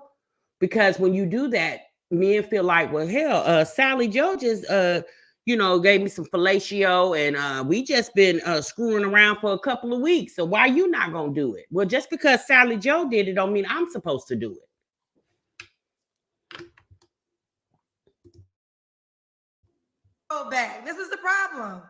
Because when you do that, men feel like, well, hell, Sally Joe just gave me some fellatio and we just been screwing around for a couple of weeks. So why you not gonna do it? Well, just because Sally Joe did it don't mean I'm supposed to do it. back. This is the problem.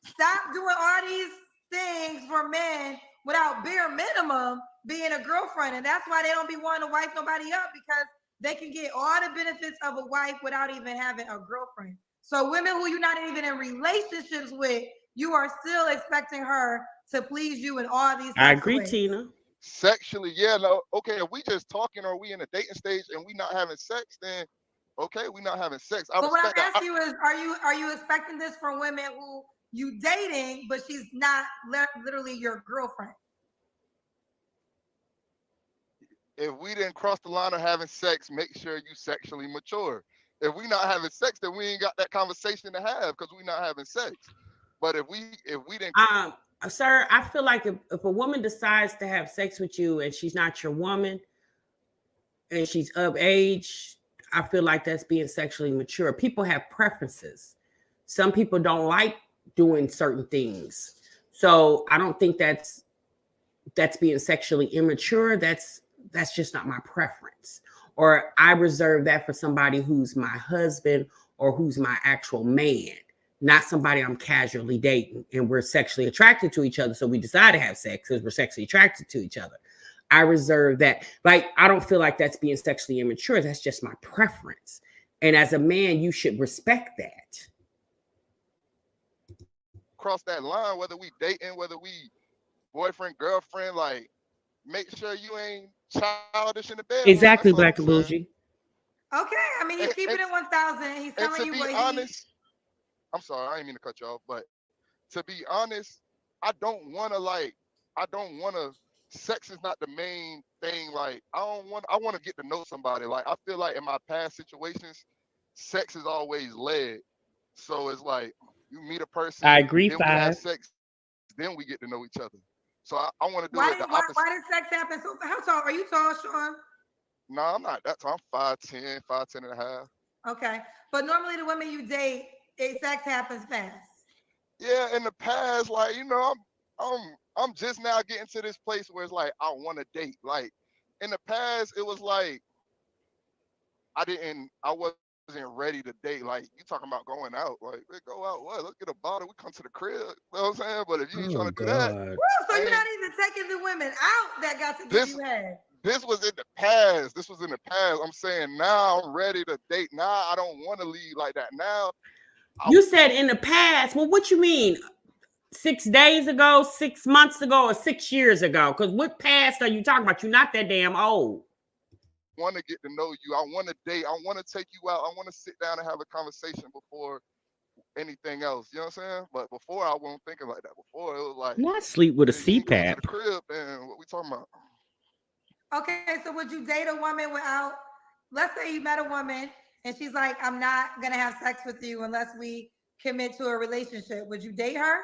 Stop doing all these things for men without bare minimum being a girlfriend. And that's why they don't be wanting to wife nobody up, because they can get all the benefits of a wife without even having a girlfriend. So women who you're not even in relationships with, you are still expecting her to please you in all these I types of agree, ways. Tina. Sexually, yeah, no, okay. If we just talking or we in a dating stage and we not having sex, then okay, we not having sex. I But what I'm respect that. asking you is, are you expecting this from women who you dating, but she's not literally your girlfriend? If we didn't cross the line of having sex, make sure you sexually mature. If we not having sex, then we ain't got that conversation to have because we not having sex. But if we didn't, Sir, I feel like if a woman decides to have sex with you and she's not your woman and she's of age, I feel like that's being sexually mature. People have preferences. Some people don't like doing certain things. So I don't think that's being sexually immature. That's just not my preference. Or I reserve that for somebody who's my husband or who's my actual man, not somebody I'm casually dating and we're sexually attracted to each other. So we decide to have sex because we're sexually attracted to each other. I reserve that. Like, I don't feel like that's being sexually immature. That's just my preference. And as a man, you should respect that. cross that line, whether we dating, whether we boyfriend, girlfriend, like make sure you ain't childish in the bedroom. Exactly, That's all Black I'm and saying. Bougie. Okay, I mean, he's keeping it 1,000. He's And telling to you be what honest, I'm sorry, I didn't mean to cut you off, but to be honest, I don't want to, sex is not the main thing. Like, I want to get to know somebody. Like, I feel like in my past situations, sex is always led. So it's like, you meet a person, I agree, then we have 5. sex, then we get to know each other. So I want to do why it the did why, opposite. why did sex happen so fast? How tall are you? Tall, Sean? No, I'm not that tall. I'm 5'10", 5'10" and a half. Okay, but normally the women you date, sex happens fast. Yeah, in the past, like, I'm just now getting to this place where it's like I want to date. Like, in the past, it was like I wasn't ready to date. Like, you talking about going out? Like, we go out, what? Let's get a bottle. We come to the crib. You know what I'm saying? But if you ain't trying Oh, to do that, God. Woo, so you're not even taking the women out that got to give this you head. this was in the past. This was in the past. I'm saying now I'm ready to date. Now I don't want to leave like that. Now You said in the past. Well, what you mean? 6 days ago, 6 months ago, or 6 years ago? Because what past are you talking about? You're not that damn old. want to get to know you. I want to date. I want to take you out. I want to sit down and have a conversation before anything else. You know what I'm saying? But before I wasn't thinking like that. Before it was like, Not sleep with a you ain't coming to CPAP. the crib, and what we talking about? Okay, so would you date a woman without, let's say you met a woman and she's like, I'm not gonna have sex with you unless we commit to a relationship. Would you date her?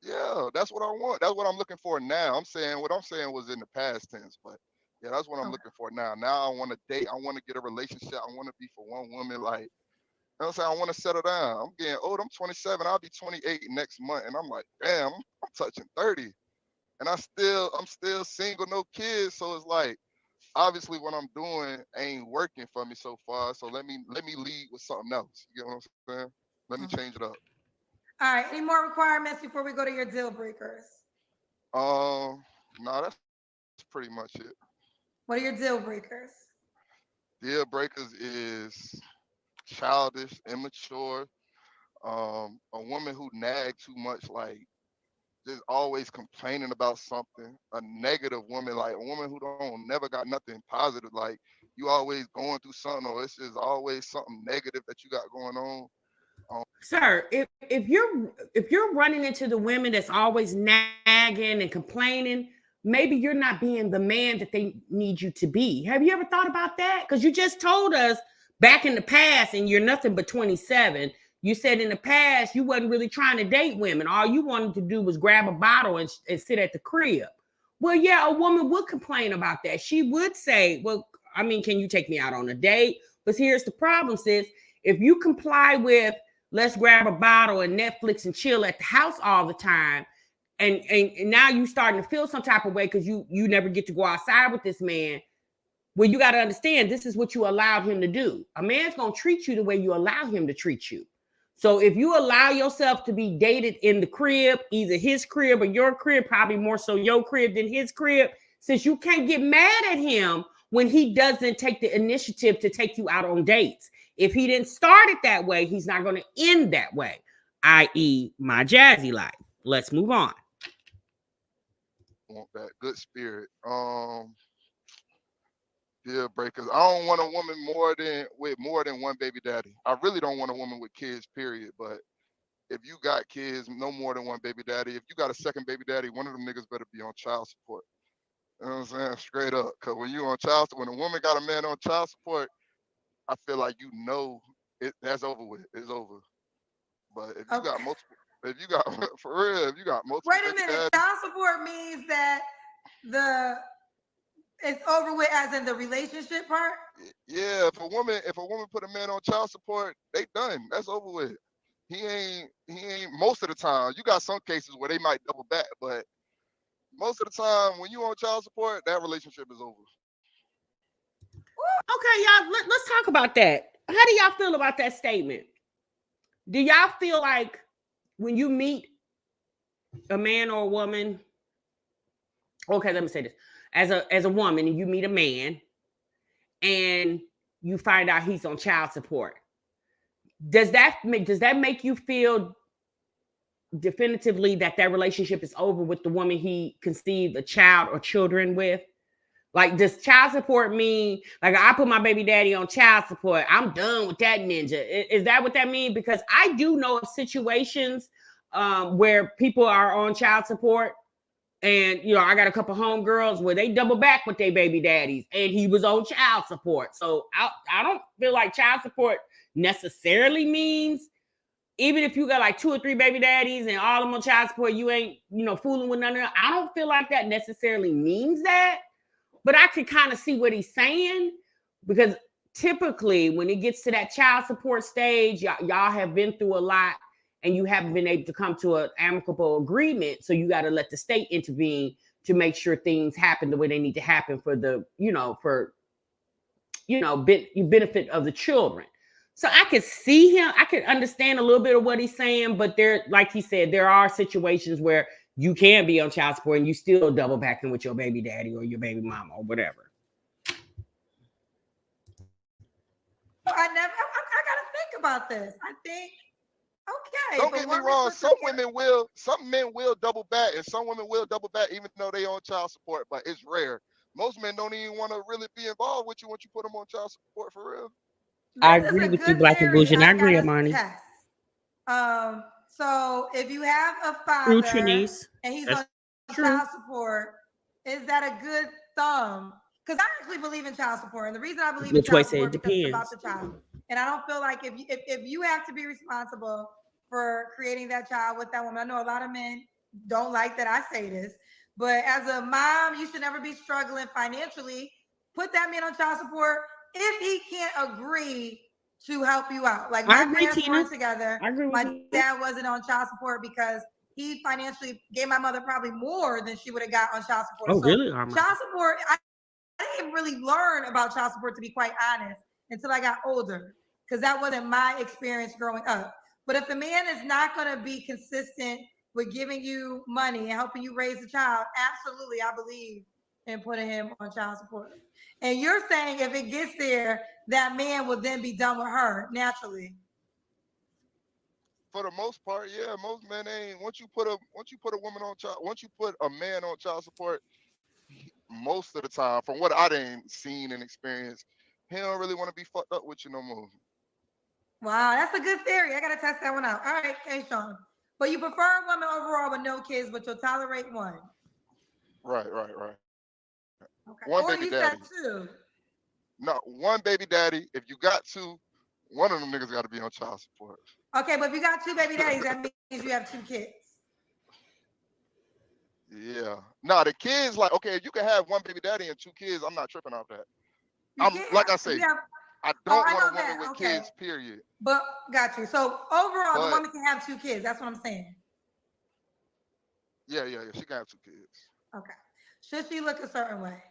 Yeah, that's what I want. That's what I'm looking for now. What I'm saying was in the past tense, but yeah, that's what I'm Okay. looking for now. Now I want to date. I want to get a relationship. I want to be for one woman. Like, you know what I'm saying? I want to settle down. I'm getting old. I'm 27. I'll be 28 next month, and I'm like, damn, I'm touching 30, and I'm still single, no kids. So it's like, obviously, what I'm doing ain't working for me so far. So let me lead with something else. You get what I'm saying? Let me change it up. All right, any more requirements before we go to your deal breakers? No, that's pretty much it. What are your deal breakers? Deal breakers is childish, immature, a woman who nag too much, like just always complaining about something, a negative woman, like a woman who don't never got nothing positive, like you always going through something, or it's just always something negative that you got going on. Sir, if you're running into the women that's always nagging and complaining, maybe you're not being the man that they need you to be. Have you ever thought about that? Because you just told us back in the past, and you're nothing but 27. You said in the past you wasn't really trying to date women. All you wanted to do was grab a bottle and sit at the crib. Well, yeah, a woman would complain about that. She would say, well, I mean, can you take me out on a date? But here's the problem, sis. If you comply with let's grab a bottle and Netflix and chill at the house all the time, and now you starting to feel some type of way because you never get to go outside with this man. Well, you got to understand, this is what you allowed him to do. A man's going to treat you the way you allow him to treat you. So if you allow yourself to be dated in the crib, either his crib or your crib, probably more so your crib than his crib, since you can't get mad at him when he doesn't take the initiative to take you out on dates. If he didn't start it that way, he's not going to end that way, i.e. my jazzy life. Let's move on. Want that good spirit. Deal breakers. I don't want a woman with more than one baby daddy. I really don't want a woman with kids, period. But if you got kids, no more than one baby daddy. If you got a second baby daddy, one of them niggas better be on child support. You know what I'm saying? Straight up. Cause when you on child support, when a woman got a man on child support, I feel like that's over with. It's over. But if you got multiple, if you got for real, if you got multiple. Wait a minute. Child support means that it's over with, as in the relationship part. Yeah, if a woman put a man on child support, they done. That's over with. He ain't most of the time. You got some cases where they might double back, but most of the time when you on child support, that relationship is over. Okay, y'all, let's talk about that. How do y'all feel about that statement? Do y'all feel like when you meet a man or a woman, okay, let me say this. As a woman, and you meet a man and you find out he's on child support, does that make you feel definitively that relationship is over with the woman he conceived a child or children with? Like, does child support mean, like, I put my baby daddy on child support, I'm done with that ninja? Is that what that means? Because I do know of situations where people are on child support, and I got a couple homegirls where they double back with their baby daddies, and he was on child support. So I don't feel like child support necessarily means, even if you got like 2 or 3 baby daddies and all of them on child support, you ain't fooling with none of them. I don't feel like that necessarily means that. But I can kind of see what he's saying, because typically when it gets to that child support stage, y'all have been through a lot and you haven't been able to come to an amicable agreement. So you got to let the state intervene to make sure things happen the way they need to happen for the, benefit of the children. So I could see him. I could understand a little bit of what he's saying, but like he said, there are situations where you can be on child support and you still double backing with your baby daddy or your baby mama or whatever. I gotta think about this. I think, okay. Don't get me wrong. Some men will double back, and some women will double back even though they on child support, but it's rare. Most men don't even want to really be involved with you once you put them on child support, for real. I agree with you, Black and Bougie. I agree, Amani. So if you have a father and he's on child support, is that a good thumb? Because I actually believe in child support, and the reason I believe in child support is because it's about the child. And I don't feel like if you have to be responsible for creating that child with that woman. I know a lot of men don't like that I say this, but as a mom, you should never be struggling financially. Put that man on child support if he can't agree to help you out. Like, my parents weren't together. My dad wasn't on child support because he financially gave my mother probably more than she would have got on child support. Oh, so really? Child support, I didn't really learn about child support, to be quite honest, until I got older, because that wasn't my experience growing up. But if the man is not going to be consistent with giving you money and helping you raise a child, absolutely, I believe in putting him on child support. And you're saying if it gets there, that man will then be done with her naturally. For the most part, yeah. Most men ain't. Once you put a man on child support, most of the time, from what I done seen and experienced, he don't really want to be fucked up with you no more. Wow, that's a good theory. I gotta test that one out. All right, okay, Sean. But you prefer a woman overall with no kids, but you'll tolerate one. Right. Okay. One or baby you daddy. Said 2. No, one baby daddy. If you got 2, one of them niggas got to be on child support. Okay, but if you got 2 baby daddies, that means you have 2 kids. Yeah. Nah, the kids, like, okay, you can have one baby daddy and 2 kids. I'm not tripping off that. Like I say, I don't want a woman with kids, period. But got you. So overall, the woman can have 2 kids. That's what I'm saying. Yeah. She can have 2 kids. Okay. Should she look a certain way?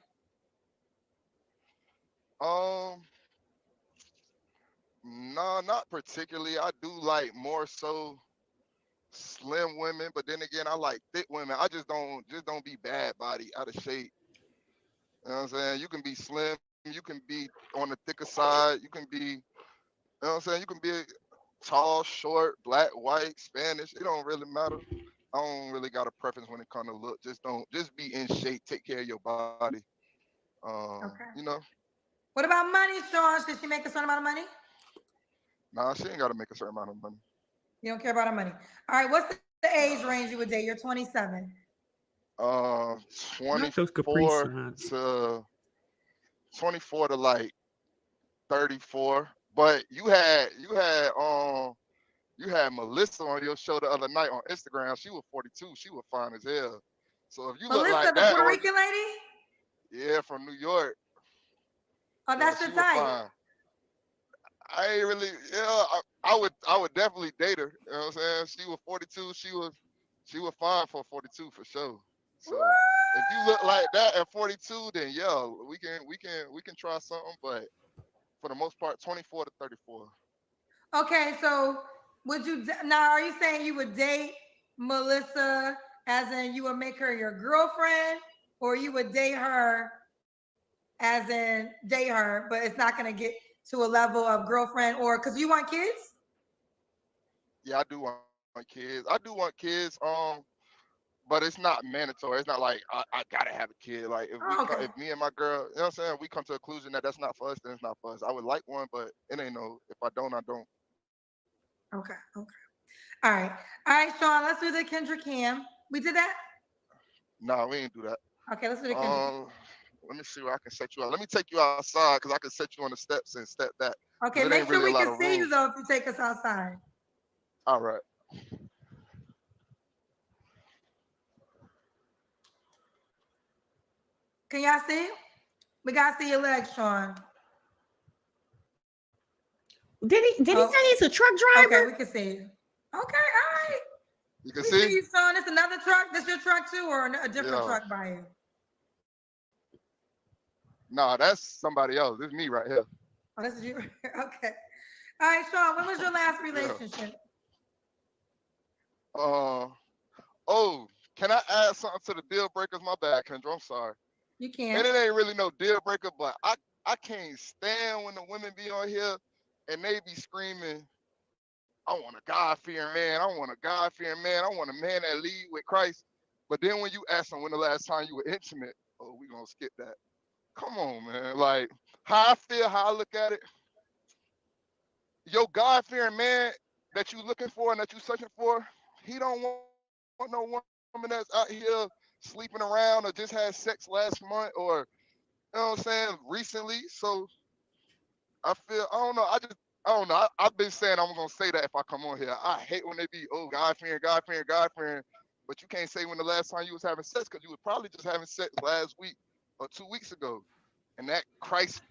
No, not particularly. I do like more so slim women, but then again, I like thick women. I just don't be bad body, out of shape. You know what I'm saying? You can be slim, you can be on the thicker side, you can be, you know what I'm saying? You can be tall, short, black, white, Spanish. It don't really matter. I don't really got a preference when it comes to look. Just be in shape, take care of your body. Okay. You know, What about money, Sean? Should she make a certain amount of money? nah, she ain't gotta make a certain amount of money. You don't care about her money. All right. What's the age range you would date? You're 27. Uh, Not those Capri 24 Suns. to 24 to like 34. But you had Melissa on your show the other night on Instagram. She was 42. She was fine as hell. So if you look Melissa, like the that, Puerto or Rican lady? yeah, from New York, Oh, yeah, that's she your was type. fine. I ain't really, yeah, I would definitely date her. You know what I'm saying? She was 42. She was fine for 42 for sure. So if you look like that at 42, then yeah, we can try something. But for the most part, 24 to 34. Okay, so would you now? Are you saying you would date Melissa, as in you would make her your girlfriend, or you would date her, as in date her, but it's not going to get to a level of girlfriend, or because you want kids? Yeah, I do want kids. I do want kids. But it's not mandatory. It's not like I gotta have a kid. Like Oh, okay, if me and my girl, you know what I'm saying, we come to a conclusion that that's not for us, then it's not for us. I would like one, but it ain't no. If I don't, I don't. okay, okay. All right, Sean. Let's do the Kendra Cam. We did that. Nah, we ain't do that. Okay, let's do the Kendra Cam. Um, Let me see where I can set you out. Let me take you outside because I can set you on the steps and step back Okay, because it make ain't sure really a we lot can of see room. you though if you take us outside. All right. Can y'all see? We gotta see your legs, Sean. Did he Oh, say he's a truck okay, driver? we can see you. Okay, all right. You can We see see? you, Sean. It's another truck. This your truck too, or a different Yeah. truck by you? Nah, that's somebody else. This is me right here. Oh, this is you. Okay. All right, Sean. When was your last Yeah. relationship? Uh. Oh, can I add something to the deal breakers? My bad, Kendra. I'm sorry. You And can. it ain't really no deal breaker, but I can't stand when the women be on here and they be screaming, I want a God-fearing man. I want a God-fearing man. I want a man that lead with Christ. But then when you ask them when the last time you were intimate, oh, we gonna skip that. Come on, man. Like how I feel, how I look at it. Your God-fearing man that you looking for and that you searching for, he don't want no woman that's out here sleeping around or just had sex last month or you know what I'm saying recently. So I don't know. I don't know. I've been saying I'm gonna say that if I come on here. I hate when they be God fearing, God fearing, God fearing, but you can't say when the last time you was having sex because you was probably just having sex last week or 2 weeks ago. And that Christ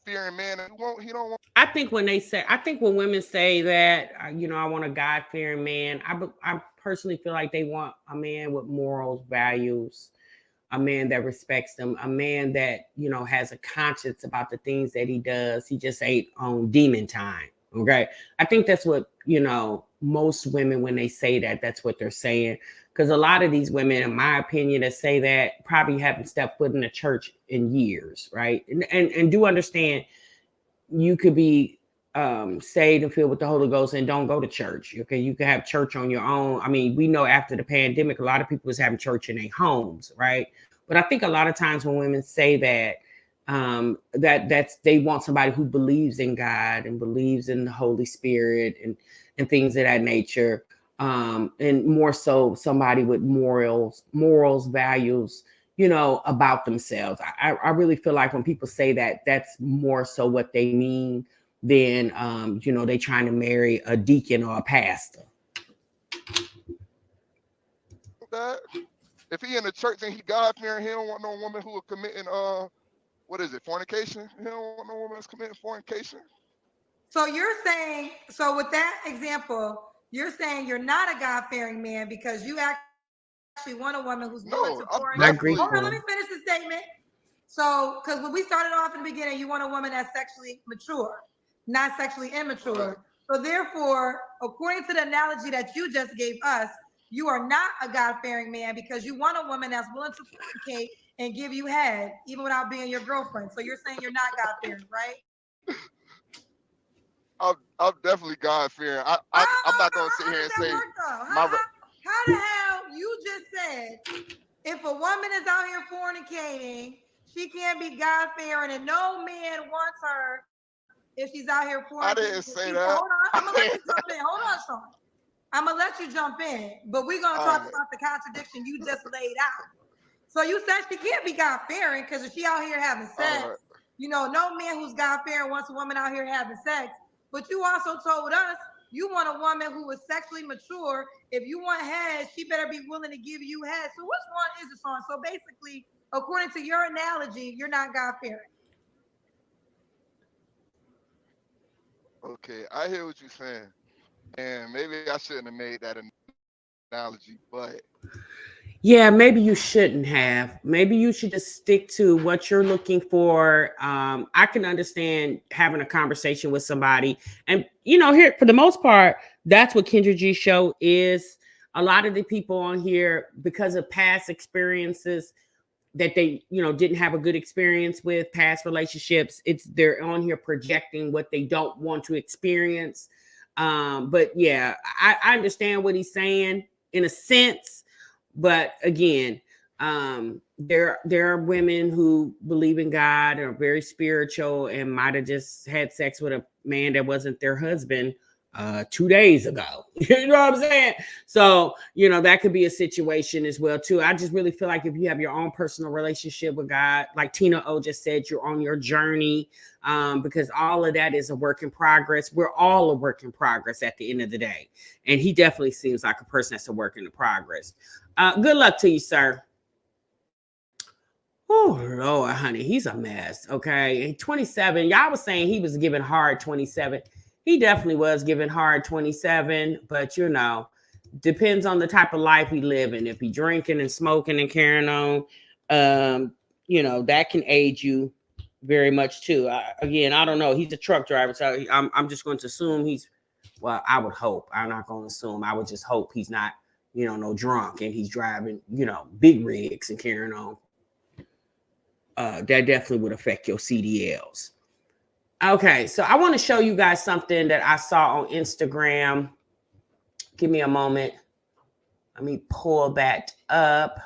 fearing man that you want, he don't want. I think when women say that, I want a God fearing man. I personally feel like they want a man with morals, values, a man that respects them, a man that, has a conscience about the things that he does. He just ain't on demon time. Okay. I think that's what, most women, when they say that, that's what they're saying. Because a lot of these women, in my opinion, that say that probably haven't stepped foot in the church in years. Right. And do understand you could be saved and filled with the Holy Ghost and don't go to church. Okay, you can have church on your own. I mean, we know after the pandemic, a lot of people was having church in their homes, right? But I think a lot of times when women say that, that's they want somebody who believes in God and believes in the Holy Spirit and things of that nature, and more so somebody with morals, values, about themselves. I really feel like when people say that, that's more so what they mean than, they trying to marry a deacon or a pastor. That if he in the church and he God fearing, he don't want no woman who are committing what is it, fornication? He don't want no woman that's committing fornication. So you're saying, so with that example, you're saying you're not a God-fearing man because you actually want a woman who's willing to pour into. No, I'm I Hold on, agree let definitely me for finish the statement. So, because when we started off in the beginning, you want a woman that's sexually mature. not sexually immature. So therefore, according to the analogy that you just gave us, you are not a God-fearing man because you want a woman that's willing to fornicate and give you head, even without being your girlfriend. So you're saying you're not God-fearing, right? I'm definitely God fearing. I'm not gonna sit here and say how the hell you just said if a woman is out here fornicating, she can't be God fearing, and no man wants her if she's out here fornicating. I didn't say that. Hold on, I'm gonna let you jump in. Hold on, Sean. I'm gonna let you jump in, but we're gonna talk about the contradiction you just laid out. So you said she can't be God fearing because if she out here having sex, you know, no man who's God fearing wants a woman out here having sex. But you also told us you want a woman who is sexually mature. If you want head, she better be willing to give you head. So which one is this on? So basically, according to your analogy, you're not God fearing. Okay, I hear what you're saying, and maybe I shouldn't have made that analogy, but yeah, maybe you shouldn't have. Maybe you should just stick to what you're looking for. I can understand having a conversation with somebody, and you know, here for the most part, that's what Kendra G show is. A lot of the people on here, because of past experiences that they, you know, didn't have a good experience with past relationships, they're on here projecting what they don't want to experience. But yeah, I understand what he's saying in a sense. But again, there are women who believe in God, are very spiritual, and might have just had sex with a man that wasn't their husband 2 days ago. You know what I'm saying? So, you know, that could be a situation as well too. I just really feel like if you have your own personal relationship with God, like Tina O just said, you're on your journey, because all of that is a work in progress. We're all a work in progress at the end of the day. And he definitely seems like a person that's a work in progress. Good luck to you, sir. Oh, Lord, honey, he's a mess. Okay. 27. Y'all was saying he was giving hard 27. He definitely was giving hard 27, but you know, depends on the type of life he living. If he drinking and smoking and carrying on, you know, that can age you very much too. Again, I don't know. He's a truck driver, so I'm just going to assume well, I would hope. I'm not going to assume. I would just hope he's not, you know, no drunk and he's driving, you know, big rigs and carrying on. That definitely would affect your CDLs. Okay, so I want to show you guys something that I saw on Instagram. Give me a moment. Let me pull that up.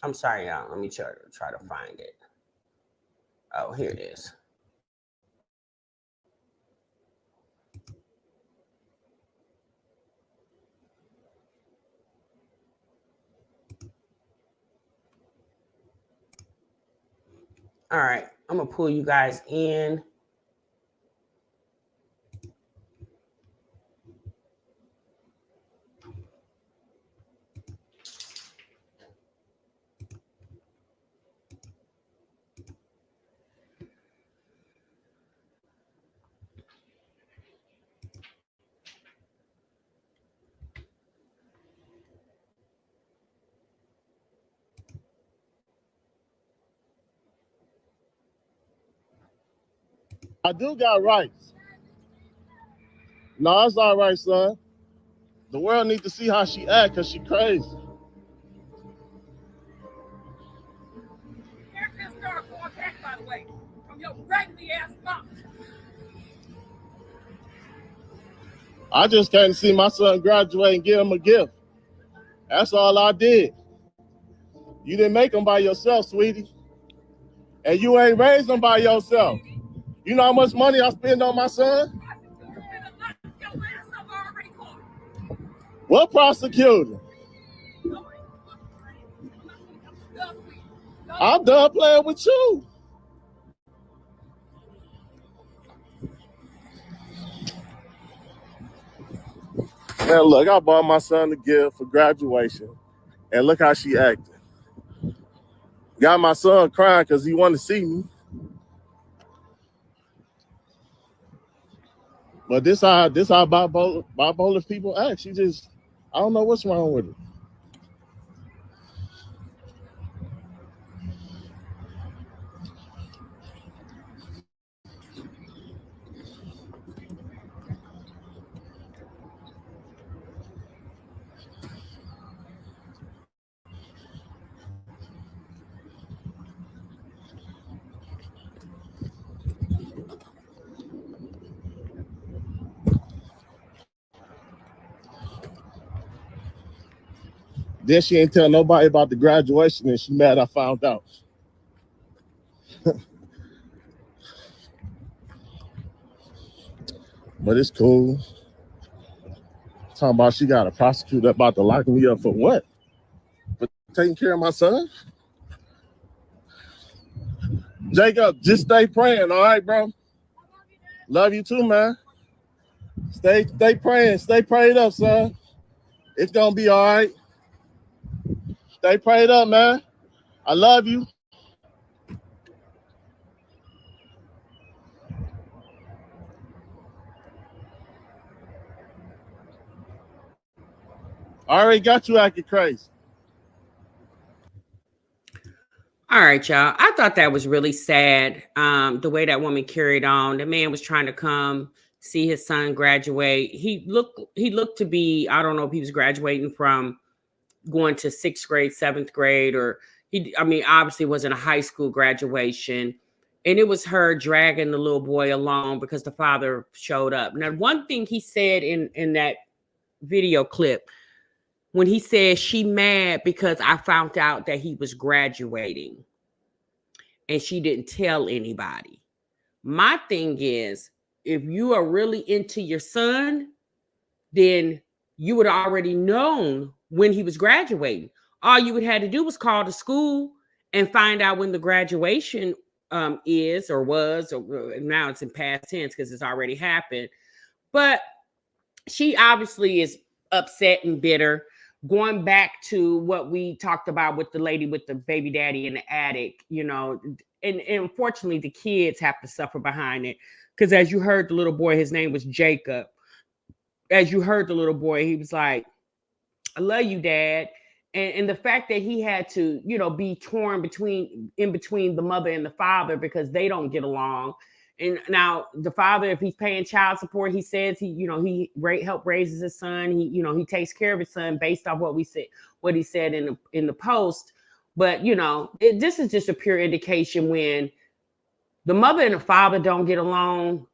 I'm sorry, y'all. Let me try to find it. Oh, here it is. All right, I'm gonna pull you guys in. I do got rights. No, it's all right, son. The world needs to see how she act because she crazy. Here's this star going back, by the way, from your raggedy ass mom. I just came to see my son graduate and give him a gift. That's all I did. You didn't make him by yourself, sweetie. And you ain't raised him by yourself. You know how much money I spend on my son? What prosecutor? I'm done playing with you. Now look, I bought my son a gift for graduation. And look how she acted. Got my son crying because he wanted to see me. But this how bipolar people act. I don't know what's wrong with it. Then she ain't tell nobody about the graduation, and she mad I found out. But it's cool. Talking about she got a prosecutor about to lock me up for what? For taking care of my son? Jacob, just stay praying, all right, bro? Love you too, man. Stay praying. Stay prayed up, son. It's gonna be all right. Stay prayed up, man. I love you. I already got you acting crazy. All right, y'all. I thought that was really sad. The way that woman carried on. The man was trying to come see his son graduate. He looked to be, I don't know if he was graduating from going to 6th grade, 7th grade, or obviously wasn't a high school graduation. And it was her dragging the little boy along because the father showed up. Now, one thing he said in that video clip, when he said she mad because I found out that he was graduating and she didn't tell anybody. My thing is, if you are really into your son, then you would have already known when he was graduating. All you would have to do was call the school and find out when the graduation is or was, or now it's in past tense because it's already happened. But she obviously is upset and bitter. Going back to what we talked about with the lady with the baby daddy in the attic, and unfortunately the kids have to suffer behind it. Because as you heard the little boy, his name was Jacob. As you heard the little boy, he was like, I love you, Dad. And the fact that he had to, be torn in between the mother and the father because they don't get along. And now the father, if he's paying child support, he says he helped raises his son. He takes care of his son based on what he said in the post. But this is just a pure indication when the mother and the father don't get along.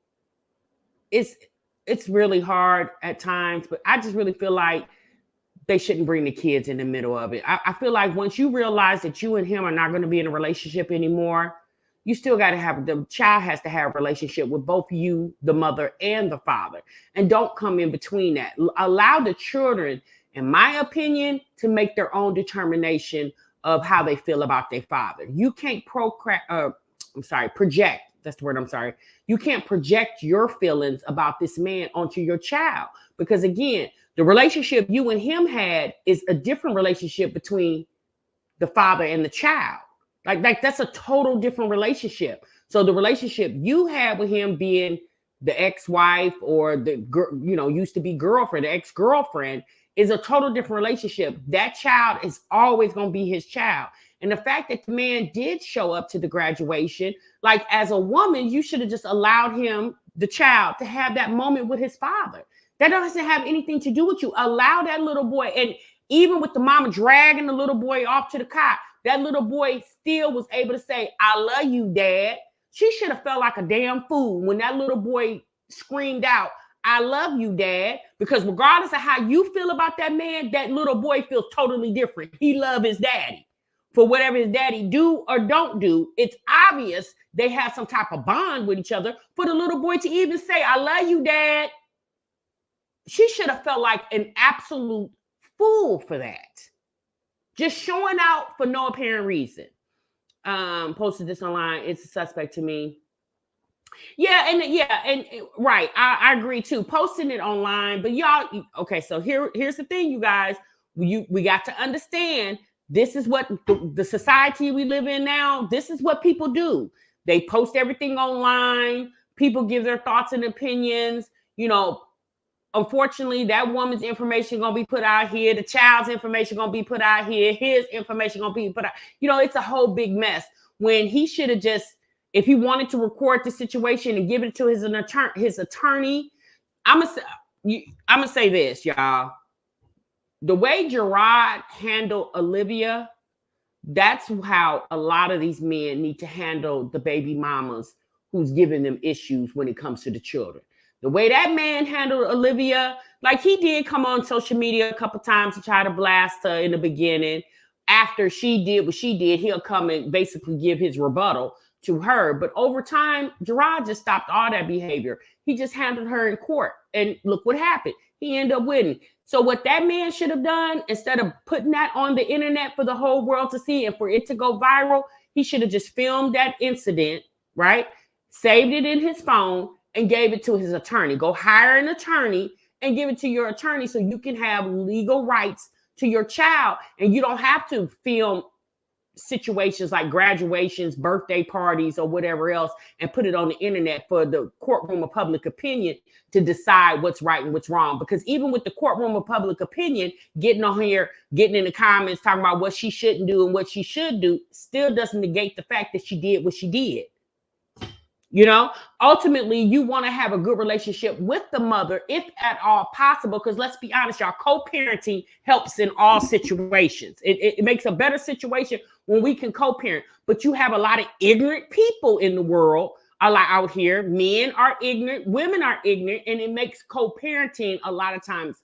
It's really hard at times, but I just really feel like they shouldn't bring the kids in the middle of it. I feel like once you realize that you and him are not going to be in a relationship anymore, you still got to the child has to have a relationship with both you, the mother, and the father. And don't come in between that. Allow the children, in my opinion, to make their own determination of how they feel about their father. You can't project. That's the word. I'm sorry. You can't project your feelings about this man onto your child. Because again, the relationship you and him had is a different relationship between the father and the child. Like that's a total different relationship. So the relationship you had with him being the ex-wife or the used to be girlfriend, the ex-girlfriend, is a total different relationship. That child is always going to be his child. And the fact that the man did show up to the graduation, like as a woman, you should have just allowed him, the child, to have that moment with his father. That doesn't have anything to do with you. Allow that little boy. And even with the mama dragging the little boy off to the cot, that little boy still was able to say, I love you, Dad. She should have felt like a damn fool when that little boy screamed out, I love you, Dad. Because regardless of how you feel about that man, that little boy feels totally different. He loves his daddy. For whatever his daddy do or don't do, it's obvious they have some type of bond with each other. For the little boy to even say, I love you, Dad, she should have felt like an absolute fool for that. Just showing out for no apparent reason. Posted this online. It's a suspect to me. And right. I agree too. Posting it online, but y'all, okay. So here's the thing, you guys. We got to understand This is what the society we live in now, this is what people do. They post everything online. People give their thoughts and opinions. You know, unfortunately, that woman's information gonna be put out here. The child's information gonna be put out here. His information gonna be put out. You know, it's a whole big mess. When he should have just, if he wanted to record the situation and give it to his attorney, I'm gonna say this, y'all. The way Gerard handled Olivia, that's how a lot of these men need to handle the baby mamas who's giving them issues when it comes to the children. The way that man handled Olivia, like he did come on social media a couple times to try to blast her in the beginning. After she did what she did, he'll come and basically give his rebuttal to her. But over time, Gerard just stopped all that behavior. He just handled her in court. And look what happened. He ended up winning. So what that man should have done, instead of putting that on the internet for the whole world to see and for it to go viral, he should have just filmed that incident, right? Saved it in his phone and gave it to his attorney. Go hire an attorney and give it to your attorney so you can have legal rights to your child. And you don't have to film situations like graduations, birthday parties, or whatever else and put it on the internet for the courtroom of public opinion to decide what's right and what's wrong. Because even with the courtroom of public opinion, getting on here, getting in the comments, talking about what she shouldn't do and what she should do, still doesn't negate the fact that she did what she did. You know, ultimately, you want to have a good relationship with the mother, if at all possible, because let's be honest, y'all, co-parenting helps in all situations. It makes a better situation when we can co-parent. But you have a lot of ignorant people in the world a lot out here. Men are ignorant, women are ignorant, and it makes co-parenting a lot of times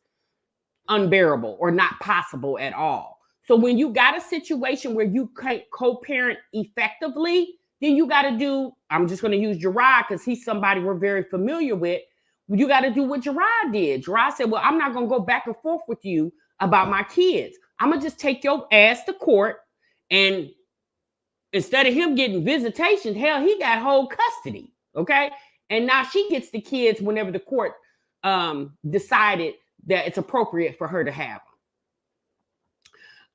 unbearable or not possible at all. So when you got a situation where you can't co-parent effectively, then you got to do, I'm just going to use Gerard because he's somebody we're very familiar with. You got to do what Gerard did. Gerard said, well, I'm not going to go back and forth with you about my kids. I'm going to just take your ass to court. And instead of him getting visitation, hell, he got whole custody. Okay. And now she gets the kids whenever the court decided that it's appropriate for her to have them.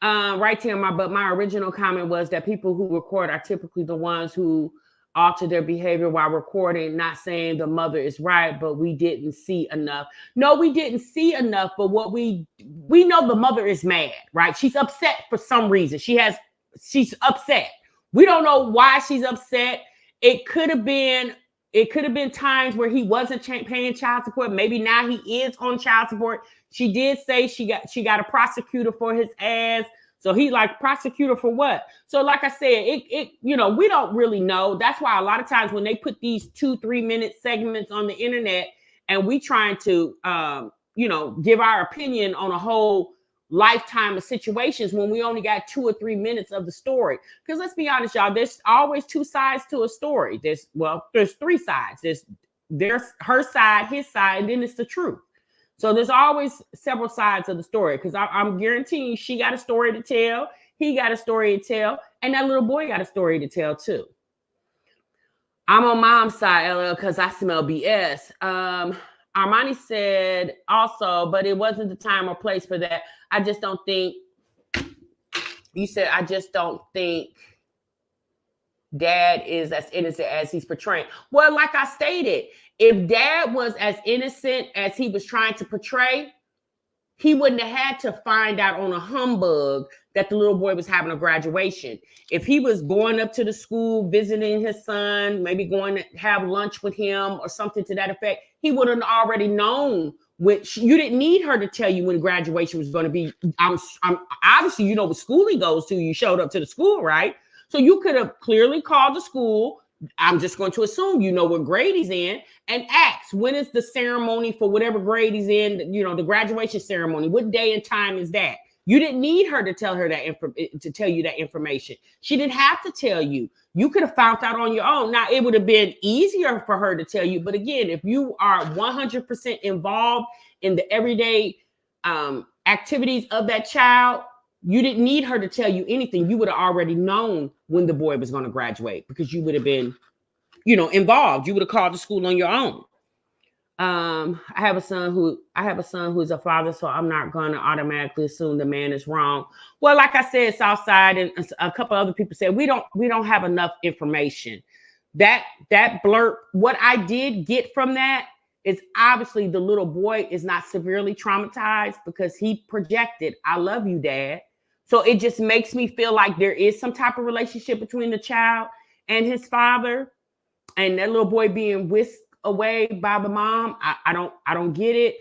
Right here, my original comment was that people who record are typically the ones who alter their behavior while recording, not saying the mother is right, but we didn't see enough. No, we didn't see enough, but what we know the mother is mad, right? She's upset for some reason. She's upset. We don't know why she's upset. It could have been times where he wasn't paying child support. Maybe now he is on child support. She did say she got a prosecutor for his ass. So he like, prosecutor for what? So like I said, we don't really know. That's why a lot of times when they put these 2-3 minute segments on the internet and we trying to, give our opinion on a whole lifetime of situations when we only got 2 or 3 minutes of the story. Because let's be honest, y'all, there's always 2 sides to a story. There's 3 sides. There's her side, his side, and then it's the truth. So there's always several sides of the story, because I'm guaranteeing she got a story to tell, he got a story to tell, and that little boy got a story to tell too. I'm on mom's side, LL, because I smell BS. Armani said also, but it wasn't the time or place for that. I just don't think dad is as innocent as he's portraying. Well, like I stated, if dad was as innocent as he was trying to portray, he wouldn't have had to find out on a humbug that the little boy was having a graduation. If he was going up to the school, visiting his son, maybe going to have lunch with him or something to that effect, he would have already known. Which you didn't need her to tell you when graduation was going to be. I'm obviously, you know what school he goes to. You showed up to the school, right? So you could have clearly called the school. I'm just going to assume you know what grade he's in and ask, when is the ceremony for whatever grade he's in, the graduation ceremony. What day and time is that? You didn't need her to tell her to tell you that information. She didn't have to tell you. You could have found out on your own. Now, it would have been easier for her to tell you. But again, if you are 100% involved in the everyday activities of that child, you didn't need her to tell you anything. You would have already known when the boy was going to graduate, because you would have been, involved. You would have called the school on your own. I have a son who's a father, so I'm not going to automatically assume the man is wrong. Well, like I said, Southside and a couple other people said we don't have enough information. That blurb, what I did get from that is obviously the little boy is not severely traumatized because he projected, "I love you, Dad." So it just makes me feel like there is some type of relationship between the child and his father, and that little boy being whisked away by the mom. I don't get it.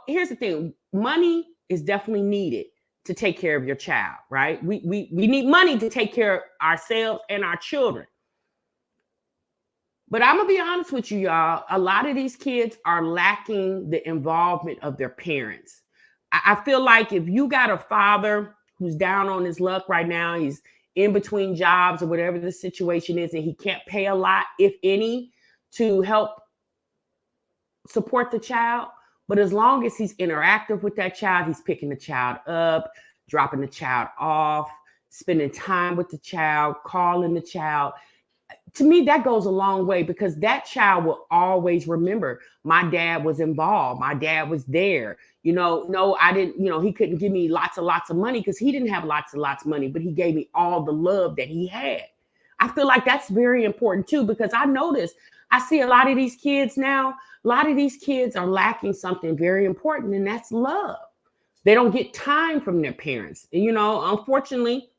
Here's the thing: money is definitely needed to take care of your child, right? We need money to take care of ourselves and our children. But I'm gonna be honest with you, y'all. A lot of these kids are lacking the involvement of their parents. I feel like if you got a father who's down on his luck right now, he's in between jobs or whatever the situation is, and he can't pay a lot, if any, to help support the child. But as long as he's interactive with that child, he's picking the child up, dropping the child off, spending time with the child, calling the child. To me, that goes a long way, because that child will always remember, my dad was involved. My dad was there. No, I didn't, he couldn't give me lots of money because he didn't have lots of money, but he gave me all the love that he had. I feel like that's very important too, because I see a lot of these kids now, a lot of these kids are lacking something very important, and that's love. They don't get time from their parents. Unfortunately,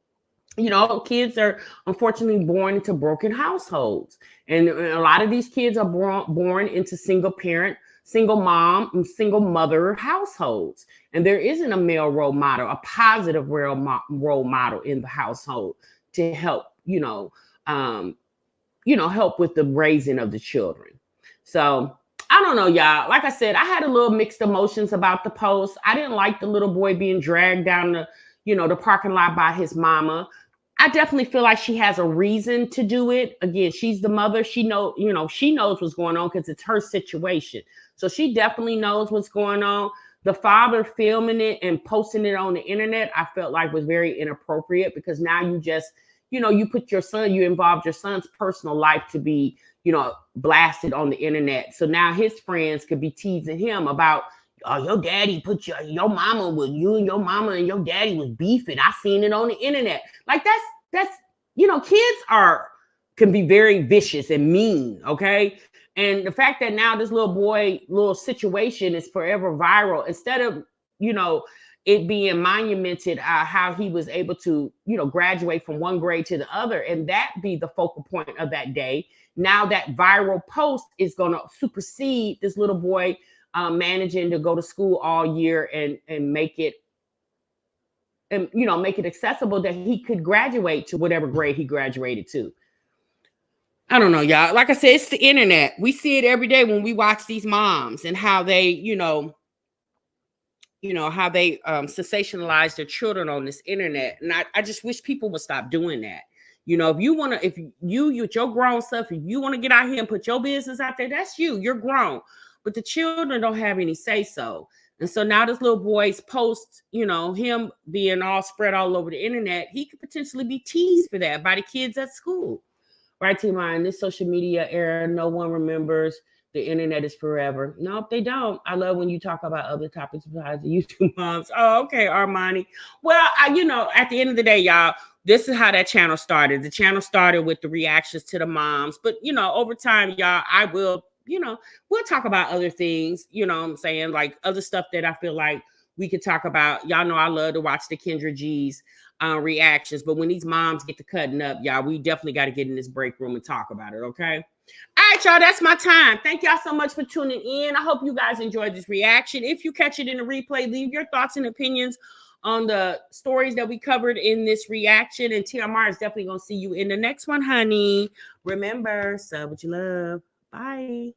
kids are unfortunately born into broken households. And a lot of these kids are born into single parent, single mom, and single mother households. And there isn't a male role model, a positive role model in the household to help, help with the raising of the children. So I don't know, y'all. Like I said, I had a little mixed emotions about the post. I didn't like the little boy being dragged down the parking lot by his mama. I definitely feel like she has a reason to do it. Again, she's the mother. She knows what's going on because it's her situation. So she definitely knows what's going on. The father filming it and posting it on the internet, I felt like was very inappropriate, because now you just, you put you involved your son's personal life to be, blasted on the internet. So now his friends could be teasing him about, "Oh, your daddy put your mama with you, and your mama and your daddy was beefing. I seen it on the internet." Like that's kids can be very vicious and mean, okay? And the fact that now this little situation is forever viral, instead of it being monumented, how he was able to graduate from one grade to the other, and that be the focal point of that day. Now that viral post is going to supersede this little boy managing to go to school all year and make it accessible that he could graduate to whatever grade he graduated to. I don't know, y'all. Like I said, it's the internet. We see it every day when we watch these moms and how they, how they sensationalize their children on this internet. And I just wish people would stop doing that. If you with your grown stuff, if you want to get out here and put your business out there, that's you're grown. But the children don't have any say so. And so now this little boy's post, him being all spread all over the internet, he could potentially be teased for that by the kids at school. Right, Tima? In this social media era, no one remembers the internet is forever. Nope, they don't. I love when you talk about other topics besides the YouTube moms. Oh, okay, Armani. Well, at the end of the day, y'all, this is how that channel started. The channel started with the reactions to the moms. But, over time, y'all, I will, we'll talk about other things, what I'm saying? Like other stuff that I feel like we could talk about. Y'all know I love to watch the Kendra G's reactions. But when these moms get to cutting up, y'all, we definitely got to get in this break room and talk about it, okay? All right, y'all, that's my time. Thank y'all so much for tuning in. I hope you guys enjoyed this reaction. If you catch it in the replay, leave your thoughts and opinions on the stories that we covered in this reaction. And TMR is definitely going to see you in the next one, honey. Remember, sub what you love. Bye.